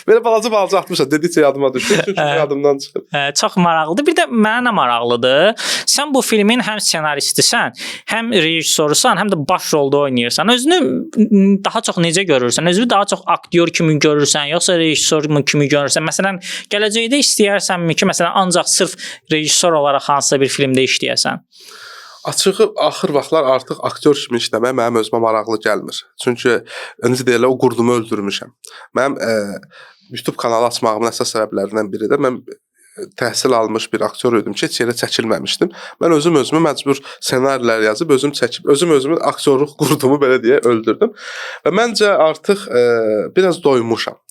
Belə balaca atmışam. Dedikcə yadıma düşür. Çünki yadımdan çıxıb. Çox maraqlıdır. Bir də mənə nə maraqlıdır? Sən bu filmin həm ssenaristisən, həm rejissorusan, həm də baş rolda oynayırsan. Özünü daha çox necə görürsən? Özünü daha çox aktyor kimi görürsən, yoxsa rejissor kimi görürsən? Məsələn, gələcəkdə istəyirsənmi ki, məsələn, ancaq sırf rejissor olaraq hansısa bir filmdə işləyəsən? Açığı axır vaxtlar artıq aktyor kimi işləmək mənim özümə maraqlı gəlmir. Çünki necə deyirlər, o qurdumu öldürmüşəm. Mənim YouTube kanalı açmağımın əsas səbəblərindən biri də mən təhsil almış bir aktyor idim ki, heç yerə çəkilməmişdim. Mən özümü məcbur ssenarilər yazıb, özümün aktyorluq qurdumu belə deyə öldürdüm. Və məncə artıq biraz doymuşam.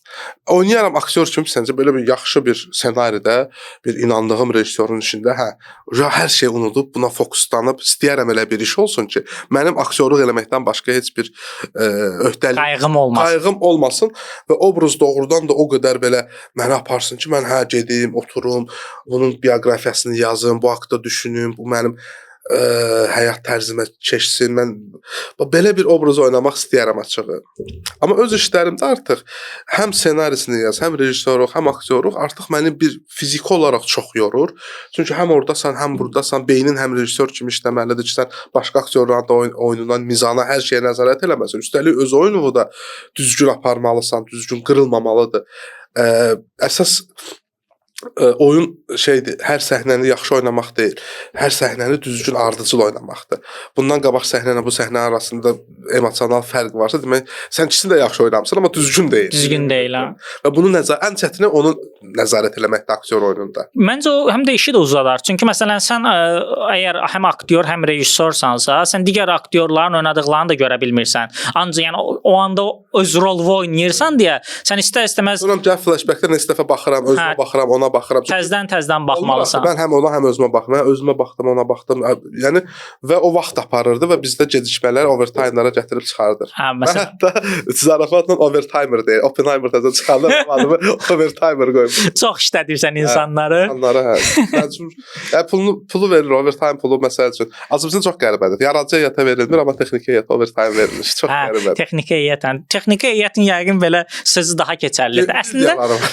Oynayaram aktyor kimi səncə belə bir yaxşı bir ssenaridə, bir inandığım rejissorun işində, hər şey unudub, buna fokuslanıb, istəyərəm elə bir iş olsun ki, mənim aktyorluq eləməkdən başqa heç bir qayğım olmasın və obraz doğrudan da o qədər belə məni aparsın ki, mən gedim, oturum, bunun bioqrafiyasını yazım, bu haqqda düşünüm, bu mənim həyat tərzimə keçsin. Mən belə bir obraz oynamaq istəyirəm açığı. Amma öz işlərimdə artıq həm ssenarisini yaz, həm rejissorluq, həm aktyorluq artıq məni bir fiziki olaraq çox yorur. Çünki həm ordasan, həm burdasan, beynin həm rejissor kimi işləməlidir ki, sən başqa aktyorların da oyunundan mizana, hər şeyə nəzarət eləməsən. Üstəlik öz oyununu da düzgün aparmalısan, düzgün qırılmamalıdır. Əsas oyun şeydir, hər səhnəni yaxşı oynamaq deyil, hər səhnəni düzgün ardıcıl oynamaqdır. Bundan qabaq səhnə ilə bu səhnə arasında emosional fərq varsa, demək sən ikisini də yaxşı oynamısan, amma düzgün deyil. Düzgün deyil ha. Və bunu ən çətini onu nəzarət eləməkdir aktyor oyununda. Məncə o həm də işi də uzadar. Çünki məsələn sən əgər həm aktyor, həm rejissorsansa, sən digər aktyorların oynadıqlarını da görə bilmirsən. Ancaq yəni o anda öz rolunu oynayırsan deyə sən istər-istəməz Sonra gəl flashbackdə neçə dəfə baxıram, özümə baxıram, ona baxıram. Təzdən baxmalısan. Mən həm ona, həm özümə baxıram. Mən özümə baxdım, ona baxdım. Yəni və o vaxt aparırdı və bizdə gecikmələr overtime-lara gətirib çıxardır. Hə, məsələn, hətta zarafatla overtimer deyir. Oppenheimer təzə çıxardı, adımı overtimer qoyub. çox işlədirsən insanları. İnsanlara hə. Yəni pulu verir, overtime pulu məsəl üçün. Azərbaycan çox qəribədir. Yaradıcı heyətə verilmir, amma texniki heyətə overtime verilir. Çox qəribədir. Texniki heyətən. Texniki heyətin yəqin belə sözü daha keçərlidir.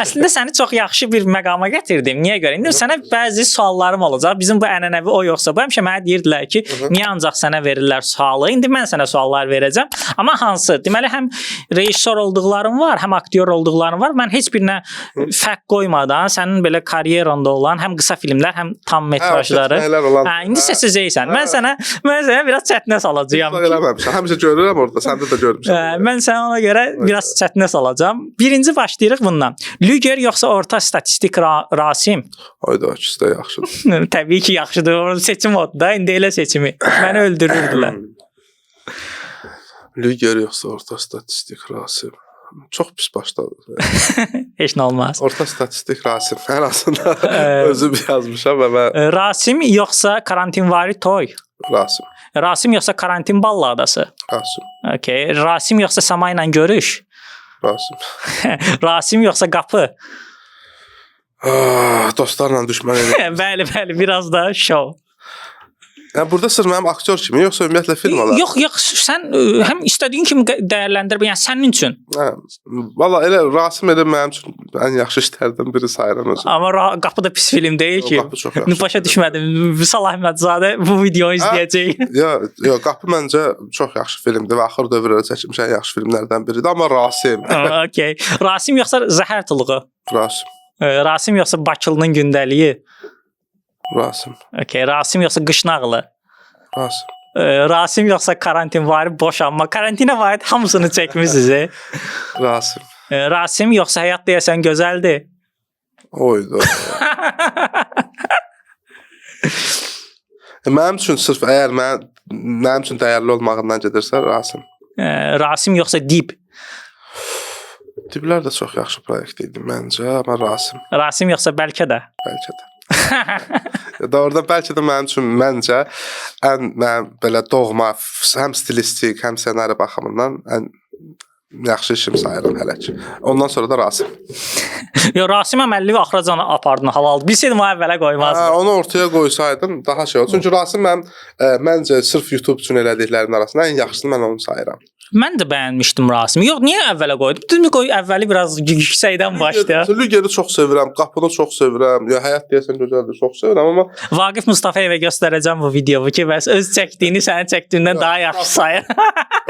Əslində səni çox yaxşı bir məqama gətirdim. Niyə görə? İndi sənə bəzi suallarım olacaq. Bizim bu ənənəvi o yoxsa bu həmişə mənə deyirdilər ki, niyə ancaq sənə verirlər sualı? İndi mən sənə suallar verəcəm. Amma hansı? Deməli həm rejissor olduqlarım var, həm aktyor olduqlarım var. Mən heç birinə fərq qoymadan sənin belə karyeranda olan həm qısa filmlər, həm tam metrajları. İndi seçəcəksən. Mən sənə biraz çətinə salacağam. Həmişə görürəm orada, səndə də görmüşəm. Mən sənə ona görə biraz çətinə salacağam. Birinci başlayırıq bundan. Lüger yoxsa orta statistik Rasim? Hayda, ikisi də yaxşıdır. Təbii ki, yaxşıdır. O seçim oldu da, indi elə seçimi. Məni öldürürdülər. Lüger yoxsa orta statistik Rasim? Çox pis başladı. Heç nə olmaz. Orta statistik Rasim. Hər aslında özüm yazmışam və mən... Rasim yoxsa karantinvari toy? Rasim. Rasim yoxsa karantin balladası? Rasim. Okay. Rasim yoxsa Sama ilə görüş? Rasim. Rasim yoxsa qapı? Dostlarla düşmən edir. Bəli, biraz da şov. Yəni burada sırf mənim aktyor kimi, yoxsa ümumiyyətlə film olar? Yox, sən həm istədiyin kimi dəyərləndir, yəni sənin üçün. Valla elə Rasim elə mənim üçün ən yaxşı işlərdən biri sayıram özüm. Amma qapı da pis film deyil ki. Qapı çox yaxşı. Başa düşmədim. Vüsal Əhmədzadə bu videonu izləyəcək. Yox, qapı məncə çox yaxşı filmdir və axır dövrlərdə çəkilmiş ən yaxşı filmlərdən biridir, amma Rasim. Okay. Rasim yoxsa Zəhər Tılığı? Rasim. Rasim yoxsa Bakılının gündəliyi? Rasim. Okay. Rasim yoxsa Qış nağılı? Rasim. Rasim yoxsa karantinvari boşanma? Karantinə vaid hamısını çəkmisiniz. Rasim. Rasim yoxsa həyat deyəsən gözəldir? Oydu. Mənim üçün sırf əgər mənim üçün dəyərli olmağından gedirsə Rasim. Rasim yoxsa Dib? Diblər də çox yaxşı proyekt idi məncə, amma Rasim. Rasim yoxsa bəlkə də? Bəlkə də. Doğrudan bəlkə də mənim üçün məncə ən belə doğma, həm stilistik, həm ssenari baxımından ən yaxşı işim sayıram hələ ki. Ondan sonra da Rasim. Rasim əməlli və axıracan apardın halal. Bilsəydim o əvvələ qoymazdım. Onu ortaya qoysaydım daha şey olur. Çünki Rasim məncə sırf YouTube üçün elədiklərimin arasında ən yaxşısını mən onu sayıram. Mən də bəyənmişdim Rasimi. Yox, niyə əvvələ qoydum? Düzdür, qoy əvvəli biraz yüksəkdən başlayaq. Lügeri çox sevirəm, qapını çox sevirəm. Ya həyat deyəsən gözəldir, çox sevirəm, amma Vaqif Mustafayevə göstərəcəm bu videoyu ki, bəs öz çəkdiyini sənin çəkdiyindən daha yaxşı sayır.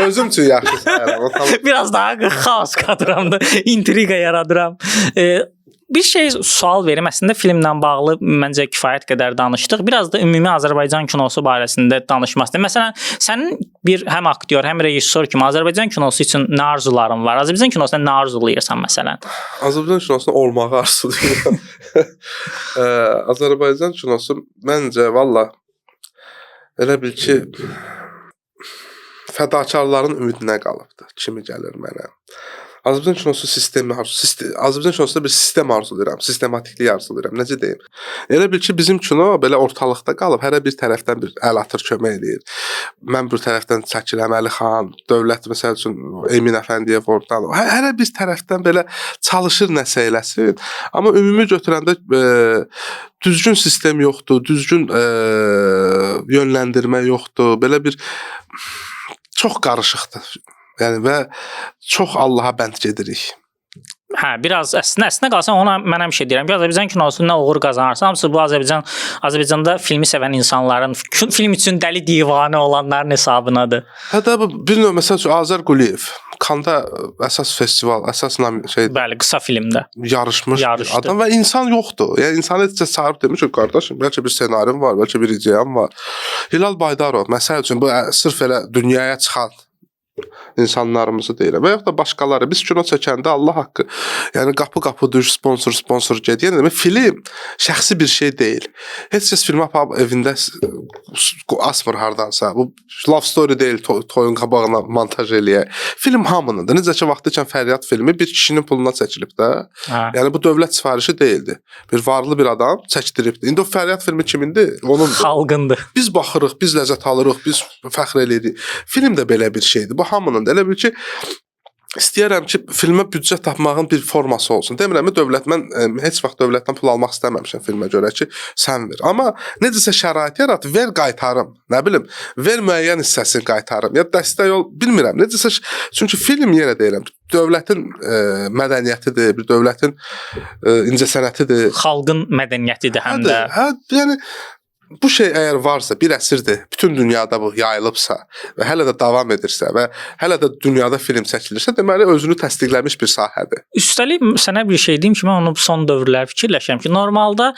Özüm üçün yaxşı sayıram. Biraz daha xaos qatıram da, intriqa yaradıram. Bir sual verim. Əslində filmlə bağlı məncə kifayət qədər danışdıq. Biraz da ümumi Azərbaycan kinosu barəsində danışmaq istəyirəm. Məsələn, sənin bir həm aktyor, həm rejissor kimi Azərbaycan kinosu üçün nə arzuların var? Azərbaycan kinosunda nə arzulayırsan məsələn? Azərbaycan kinosunda olmağı arzulayıram. Azərbaycan kinosu məncə valla elə bil ki fədakarların ümidinə qalıbdır. Kimi gəlir mənə. Azərbaycan kinosu sistemi Azərbaycan kinosunda bir sistem arzulayıram, sistematiklik arzulayıram. Necə deyim? Elə bil ki, bizim kino belə ortalıqda qalıb, hər bir tərəfdən bir əl atır, kömək eləyir. Mən bir tərəfdən çəkirəm, Əli xan, dövlət məsəl üçün Emin Əfəndiyev oradan. Hər bir tərəfdən belə çalışır nəsə eləsin. Amma ümumi götürəndə düzgün sistem yoxdur, düzgün yönləndirmə yoxdur. Belə bir çox qarışıqdır. Yəni və çox Allaha bənd gedirik. Hə, biraz əslində qalsan ona mən həmişə deyirəm ki, Azərbaycan kinosu nə uğur qazanarsa, hamısı bu Azərbaycanda filmi sevən insanların, film üçün dəli divanə olanların hesabınadır. Hətta bir növ məsəl üçün Azər Quliyev Kanda əsas festival, əsas bəli, qısa filmdə yarışmış adam və insan yoxdur. Yəni insan heç çağırıb demiş ki, qardaşım, bəlkə bir ssenarim var, bəlkə bir ideyam var. Hilal Baydarov məsəl üçün bu sırf elə dünyaya çıxan insanlarımızı deyirəm. Və yaxud da başqaları. Biz kino çəkəndə Allah haqqı, yəni qapı düş, sponsor gedir. Yəni film şəxsi bir şey deyil. Heç kəs filmi aparıb evində asmır hardansa. Bu love story deyil, toyun qabağına montaj eləyək. Film hamınındır. Necə ki, vaxtıkən Fəryad filmi bir kişinin puluna çəkilib də. Yəni bu dövlət sifarişi deyildi. Bir varlı bir adam çəkdiribdi. İndi o Fəryad filmi kimindir? Onundur. Xalqındır. Biz baxırıq, biz ləzzət alırıq, biz fəxr eləyirik. Film də belə bir şeydir. Bu hamının da elə bil ki, istəyərəm ki, filmə büdcə tapmağın bir forması olsun. Demirəm, dövlət, mən heç vaxt dövlətdən pul almaq istəməmişəm filmə görə ki, sən ver. Amma necəsə şərait yarat, ver qaytarım. Nə bilim, ver müəyyən hissəsini qaytarım. Ya dəstək ol, bilmirəm. Necəsə, çünki film yenə deyirəm, dövlətin mədəniyyətidir, bir dövlətin incəsənətidir. Xalqın mədəniyyətidir həm də. Hə, yəni bu şey əgər varsa, bir əsrdir, bütün dünyada bu yayılıbsa və hələ də davam edirsə və hələ də dünyada film çəkilirsə, deməli özünü təsdiqləmiş bir sahədir. Üstəlik sənə bir şey deyim ki, mən onu son dövrlər fikirləşirəm ki, normalda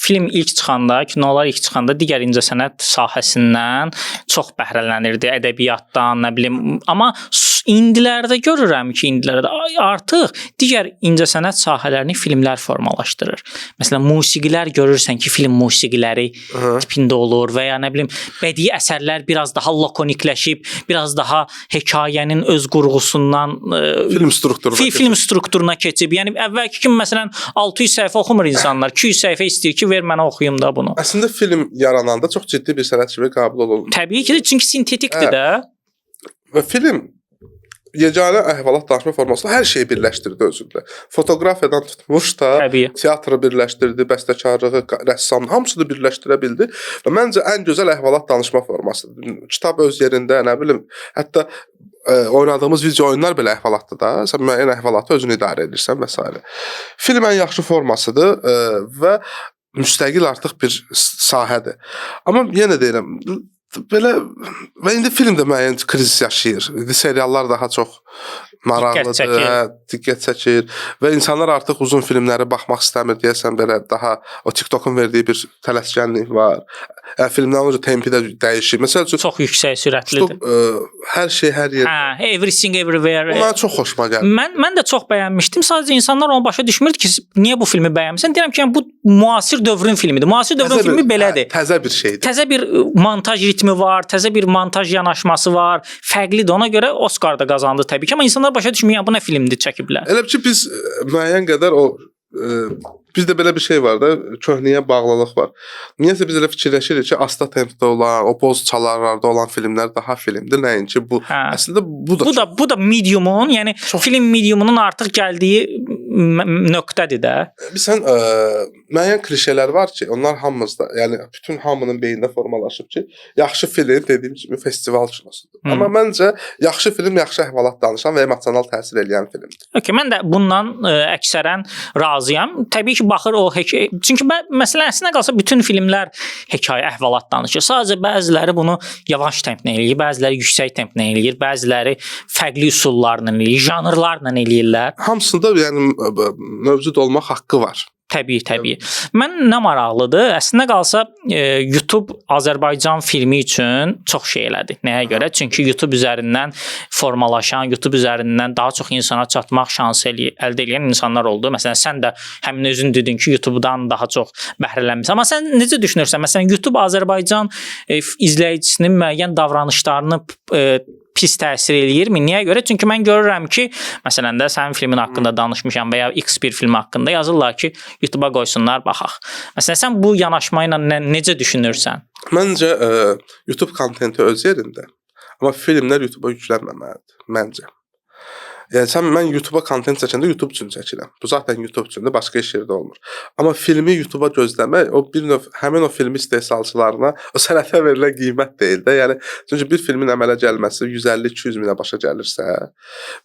film ilk çıxanda, kinolar ilk çıxanda digər incəsənət sahəsindən çox bəhrələnirdi, ədəbiyyatdan, nə bilim. Amma indilərdə görürəm ki, artıq digər incəsənət sahələrini filmlər formalaşdırır. Məsələn, musiqilər görürsən ki, film musiqiləri tipində olur və ya nə bilim, bədii əsərlər biraz daha lakonikləşib, biraz daha hekayənin öz qurğusundan film strukturuna keçib. Yəni əvvəlki kimi məsələn 600 səhifə oxumur insanlar, 200 səhifə istəyir ki, ver mənə oxuyum da bunu. Əslində film yarananda çox ciddi bir sənət kimi qəbul olunur. Təbii ki, çünki sintetikdir də. Və film yeganə əhvalat danışma formasında hər şeyi birləşdirdi özündə. Fotoqrafiyadan tutmuş da, teatrı birləşdirdi, bəstəkarlığı, rəssam, hamısını birləşdirə bildi və məncə ən gözəl əhvalat danışma formasıdır. Kitab öz yerində, nə bilim, hətta oynadığımız video oyunlar belə əhvalatdır da, sən müəyyən əhvalatı özünü idarə edirsən və s. Film ən yaxşı formasıdır və müstəqil artıq bir sahədir. Amma yenə deyirəm, belə və indi film də müəyyən krizis yaşayır. İndi seriallar daha çox maraqlıdır, diqqət çəkir və insanlar artıq uzun filmlərə baxmaq istəmir deyəsən, belə daha o TikTokun verdiyi bir tələskənlik var. Yəni filmdən öncə tempi də dəyişir. Məsəl üçün çox yüksək sürətlidir. Hər şey hər yerdə. Hə, everything everywhere. Ona çox xoşuma gəldi. Mən də çox bəyənmişdim. Sadəcə insanlar onu başa düşmürdü ki, niyə bu filmi bəyənmirsən? Deyirəm ki, yəni bu müasir dövrün filmidir. Müasir dövrün filmi belədir. Təzə bir şeydir. Təzə bir montaj ritmi var, təzə bir montaj yanaşması var. Fərqlidir. Ona görə Oscar da qazandı təbii ki, amma insanlar başa düşmür, bu nə filmdir çəkiblər. Elə ki biz müəyyən qədər o bizdə belə bir şey var da, köhnəyə bağlılıq var. Niyəsə biz elə fikirləşirik ki, asta tempdə olan, o boz çalarlarda olan filmlər daha filmdir. Nəinki bu. Əslində bu da mediumun, yəni film mediumunun artıq gəldiyi nöqtədir də. Bilsən, müəyyən klişelər var ki, onlar hamımızda, yəni bütün hamının beynində formalaşıb ki, yaxşı film dediyim kimi festival kinosudur. Amma məncə yaxşı film yaxşı əhvalat danışan və emosional təsir edən filmdir. Okay, mən də bundan əksərən razıyam. Təbii ki, baxır o çünki məsələn əslində qalsa bütün filmlər hekayə, əhvalat danışır. Sadəcə bəziləri bunu yavaş templə eləyir, bəziləri yüksək templə eləyir, bəziləri fərqli üsullarla eləyir, janrlarla eləyirlər. Hamısında yəni mövcud olmaq haqqı var. Təbii. Mən nə maraqlıdır? Əslində qalsa YouTube Azərbaycan filmi üçün çox şey elədi. Nəyə görə? Çünki YouTube üzərindən formalaşan, YouTube üzərindən daha çox insana çatmaq şansı əldə edən insanlar oldu. Məsələn, sən də həmin özün dedin ki, YouTube-dan daha çox bəhrələnmisən. Amma sən necə düşünürsən? Məsələn, YouTube Azərbaycan izləyicisinin müəyyən davranışlarını pis təsir eləyirmi? Niyə görə? Çünki mən görürəm ki, məsələn də sənin filmin haqqında danışmışam və ya X bir film haqqında yazırlar ki, YouTube-a qoysunlar, baxaq. Məsələn, sən bu yanaşma ilə necə düşünürsən? Məncə YouTube kontenti öz yerində, amma filmlər YouTube-a yüklənməməlidir, məncə. Yəni mən YouTube-a kontent çəkəndə YouTube üçün çəkirəm. Bu zaten YouTube üçündür, başqa heç yerdə olmur. Amma filmi YouTube-a gözləmək o bir növ həmin o film istehsalçılarına o sənətə verilən qiymət deyil də. Yəni çünki bir filmin əmələ gəlməsi 150-200 minə başa gəlirsə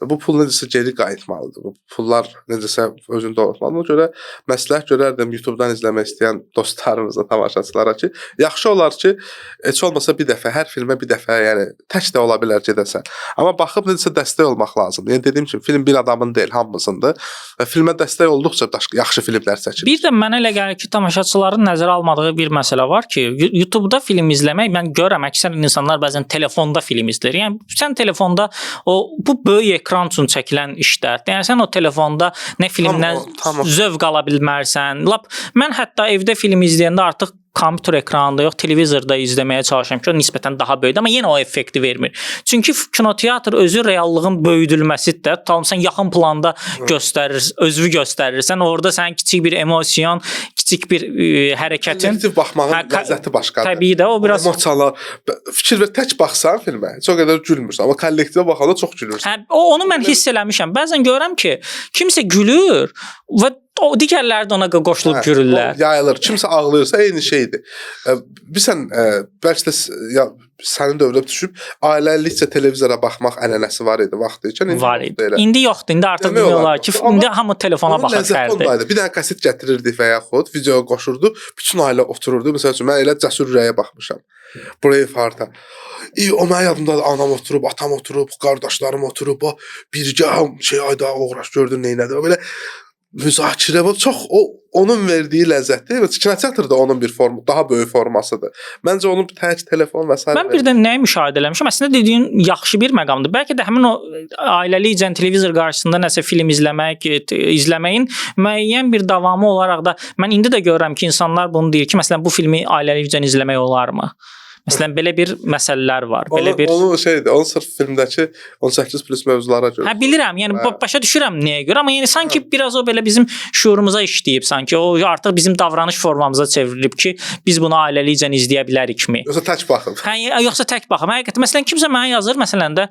və bu pul necəsə geri qayıtmalıdır. Bu pullar necəsə özündə olmalıdır. Ona görə məsləhət görərdim YouTube-dan izləmək istəyən dostlarımıza, tamaşaçılara ki, yaxşı olar ki, heç olmasa bir dəfə, hər filmə bir dəfə, yəni tək də ola bilər gedəsən. Amma baxıb necəsə dəstək olmaq lazımdır. Yəni dediyim kimi film bir adamın deyil, hamısındır. Və filmə dəstək olduqca yaxşı filmlər çəkilir. Bir də mənə elə gəlir ki, tamaşaçıların nəzərə almadığı bir məsələ var ki, YouTube-da film izləmək, mən görürəm əksər insanlar bəzən telefonda film izləyir. Yəni sən telefonda bu böyük ekran üçün çəkilən işlər. Yəni sən o telefonda nə filmdən zövq ala bilmərsən. Mən hətta evdə film izləyəndə artıq kompüter ekranında yox, televizorda izləməyə çalışıram ki, o nisbətən daha böyükdür, amma yenə o effekti vermir. Çünki kinoteatr özü reallığın böyüdülməsidir. Tam sən yaxın planda özünü göstərirsən, orada sənin kiçik bir emosiyon, kiçik bir hərəkətin kollektiv baxmağın ləzzəti başqadır. Təbii də o biraz emosiyalar, fikir ver, tək baxsan filmə, çox qədər gülmürsən, amma kollektivə baxanda çox gülürsən. Onu mən hiss eləmişəm. Bəzən görürəm ki, kimsə gülür və o digərləri də ona qoşulub gülürlər. Yayılır. Kimsə ağlayırsa eyni şeydir. Bilirsən, bəlkə də sənin dövrdə düşüb ailəlikcə televizora baxmaq ənənəsi var idi vaxtı. Var idi. İndi yoxdur. İndi artıq demək olar ki, indi hamı telefona baxır fərdi. Bir dənə kaset gətirirdik və yaxud videoya qoşurdu, bütün ailə otururdu. Məsəl üçün mən elə Cəsur Ürəyə baxmışam. Braveheart-a. O mənim yadımdadır, anam oturub, atam oturub, qardaşlarım oturub, birgə ayda uğraş gördün neynədir. Belə müzakirə var. Çox onun verdiyi ləzzəti və kinoteatr da onun bir formu, daha böyük formasıdır. Məncə onun tək telefon və s. Mən bir də nəyi müşahidə eləmişəm? Əslində dediyin yaxşı bir məqamdır. Bəlkə də həmin o ailəlikcə televizor qarşısında nəsə film izləməyin müəyyən bir davamı olaraq da mən indi də görürəm ki, insanlar bunu deyir ki, məsələn bu filmi ailəlikcə izləmək olarmı? Məsələn belə bir məsələlər var. Belə bir onu sırf filmdəki 18+ mövzulara görə. Bilirəm. Yəni başa düşürəm nəyə görə, amma yəni sanki biraz o belə bizim şuurumuza işləyib, sanki o artıq bizim davranış formamıza çevrilib ki, biz bunu ailəlikcə izləyə bilərikmi? Yoxsa tək baxıb. Yoxsa tək baxım. Həqiqətən məsələn kimsə mənə yazır, məsələn də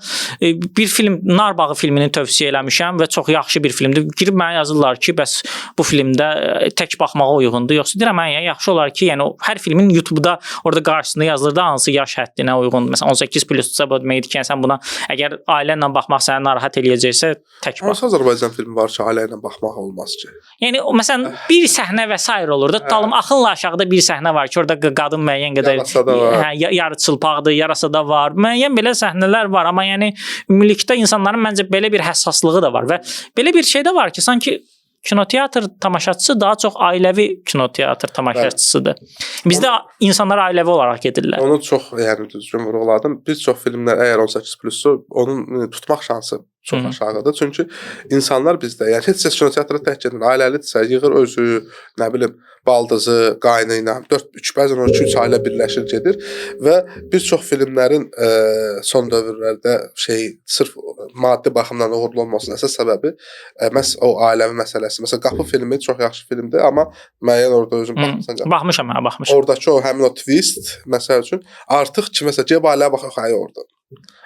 bir film Narbağı filmini tövsiyə eləmişəm və çox yaxşı bir filmdir. Girib mənə yazırlar ki, bəs bu filmdə tək baxmağa uyğundur. Yoxsa deyirəm mən yaxşı olar ki, yəni hər filmin YouTube-da orada qarşısında yazılır da hansı yaş həddinə uyğundur. Məsələn 18+-sa bu deməkdir ki, sən buna əgər ailə ilə baxmaq səni narahat eləyəcəksə tək bax. Hansı Azərbaycan filmi var ki, ailə ilə baxmaq olmaz ki? Yəni məsələn bir səhnə və s. olur da. Tutalım axınla aşağıda bir səhnə var ki, orada qadın müəyyən qədər yarı çılpaqdır, yarasada var. Müəyyən belə səhnələr var, amma yəni ümumilikdə insanların məncə belə bir həssaslığı da var və belə bir şey də var ki, sanki kinoteatr tamaşaçısı daha çox ailəvi kinoteatr tamaşaçısıdır. Bizdə insanlar ailəvi olaraq gedirlər. Onu çox, yəni düzgün vurğuladım. Bir çox filmlər əgər 18+-u onun tutmaq şansı çox aşağıdır. Çünki insanlar bizdə, yəni heç kəs kinoteatra tək gedir. Ailəlidirsə, yığır özü, nə bilim, baldızı, qaynı ilə 4-3 bəzən 2-3 ailə birləşir gedir və bir çox filmlərin son dövrlərdə sırf maddi baxımdan uğurlu olmasının əsas səbəbi məhz o ailəvi məsələsi. Məsələn, Qapı filmi çox yaxşı filmdir, amma müəyyən orada özün baxmısan. Baxmışam, baxmışam. Oradakı o həmin o twist, məsəl üçün, artıq ki, məsələn, cəb ailə baxaq orada.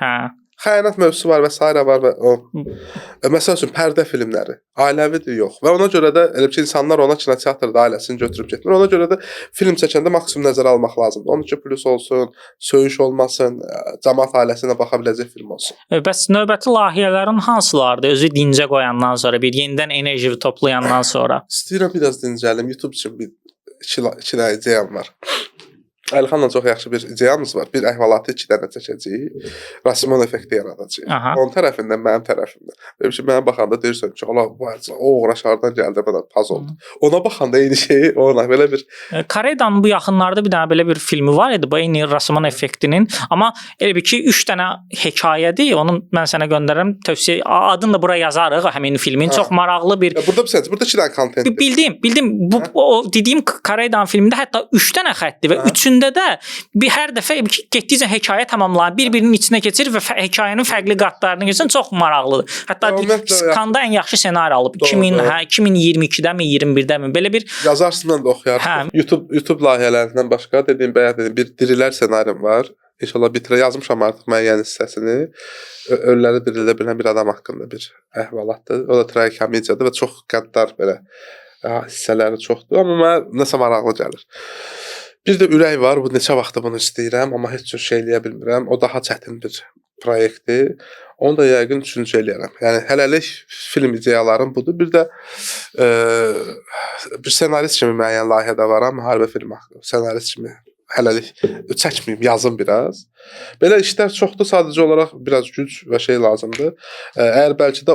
Hə. Xəyanət mövzusu var və s. var və o məsəl üçün pərdə filmləri ailəvidir, yox. Və ona görə də elə ki insanlar ona kinoteatrda ailəsini götürüb getmir. Ona görə də film çəkəndə maksimum nəzərə almaq lazımdır. 12+ olsun, söyüş olmasın, cəmaət ailəsinə baxa biləcək film olsun. Bəs növbəti layihələrin hansılardır? Özü dincə qoyandan sonra, bir yenidən enerji toplayandan sonra. İstəyirəm biraz dincəlim. YouTube üçün bir iki dənə ideyam var. Əlixanla çox yaxşı bir ideyamız var. Bir əhvalatı 2 dənə çəkəcəyik. Rasimon effekti yaradacağıq. Onun tərəfindən, mənim tərəfimdən. Belə ki, mənə baxanda deyirsən ki, o uğraş hardan gəldi, bana paz oldu. Ona baxanda eyni şeyi, ona belə bir... Karedanın bu yaxınlarda bir dənə belə bir filmi var idi. Bu eyni Rasimon effektinin. Amma elə bir ki, 3 dənə hekayədir. Onu mən sənə göndərəm. Tövsiyə, adını da bura yazarıq həmin filmin. Çox maraqlı bir... Burada 2 dənə kontentdir. Bildim. Bu dediyim Karedan filmində hətta 3 dənə xəttdir və 3-ündə Üçüncüsündə də bir hər dəfə getdikcə hekayə tamamlanır, bir-birinin içinə keçir və hekayənin fərqli qatlarını keçir. Çox maraqlıdır. Hətta Kanda ən yaxşı ssenari alıb. 2022-dəmi, 21-dəmi belə bir yazarsın mən də oxuyarım. YouTube layihələrindən başqa dediyim bir dirilər ssenarim var. İnşallah bitirə yazmışam artıq müəyyən hissəsini. Ölüləri dirildə bilən bir adam haqqında bir əhvalatdır. O da tragikomediyadır və çox qəddar belə hissələri çoxdur, amma mənə nəsə maraqlı gəlir. Bir də ürək var. Bu neçə vaxtdır bunu istəyirəm, amma heç cür şey eləyə bilmirəm. O daha çətin bir proyektdir. Onu da yəqin üçüncü eləyərəm. Yəni hələlik film ideyalarım budur. Bir də bir ssenarist kimi müəyyən layihədə varam, müharibə filmi haqqında. Ssenarist kimi hələlik çəkməyim, yazım biraz. Belə işlər çoxdur, sadəcə olaraq biraz güc və şey lazımdır. Əgər bəlkə də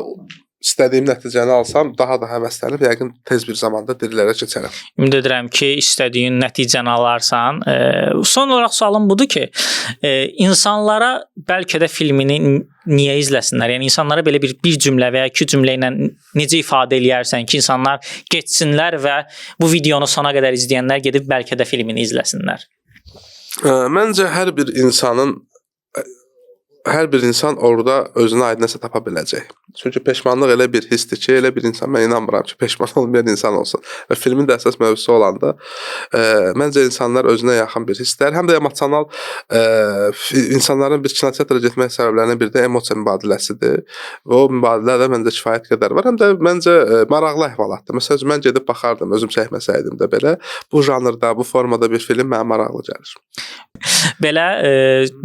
istədiyim nəticəni alsam, daha da həvəslənib yəqin tez bir zamanda dirilərə keçərəm. Ümid edirəm ki, istədiyin nəticəni alarsan. Son olaraq sualım budur ki, insanlara bəlkə də filmini niyə izləsinlər? Yəni insanlara belə bir cümlə və ya iki cümlə ilə necə ifadə eləyərsən ki, insanlar getsinlər və bu videonu sona qədər izləyənlər gedib bəlkə də filmini izləsinlər? Məncə hər bir insan orada özünə aid nəsə tapa biləcək. Çünki peşmanlıq elə bir hissdir ki, elə bir insan, mən inanmıram ki, peşman olmayan insan olsun. Və filmin də əsas mövzusu olanda, məncə insanlar özünə yaxın bir hisslər, həm də emosional insanların bir kinoteatra getmək səbəblərindən biri də emosiya mübadiləsidir. Və o mübadilə də məncə kifayət qədər var. Həm də məncə maraqlı əhvalatdır. Məsələn, mən gedib baxardım, özüm çəkməsəydim də belə. Bu janrda, bu formada bir film mənə maraqlı gəlir. Belə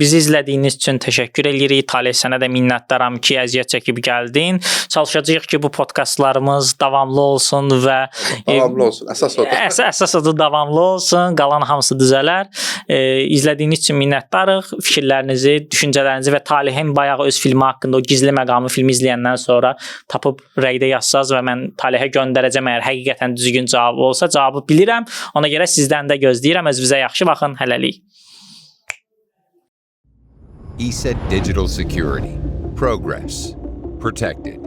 bizi izlədiyiniz üçün təşəkkür edirik. Taleh, sənə də minnətdaram ki, əziyyət çəkib gəldin. Çalışacağıq ki, bu podkastlarımız davamlı olsun və davamlı olsun. Əsas odur. Əsas odur, davamlı olsun. Qalan hamısı düzələr. İzlədiyiniz üçün minnətdarıq. Fikirlərinizi, düşüncələrinizi və Talehin bayaq öz filmi haqqında o gizli məqamı filmi izləyəndən sonra tapıb rəydə yazsaz və mən Talehə göndərəcəm. Əgər həqiqətən düzgün cavab olsa, cavabı bilirəm. Ona görə sizdən də gözləyirəm. Özünüzə yaxşı baxın. Hələlik. ESET Digital Security. Progress. Protected.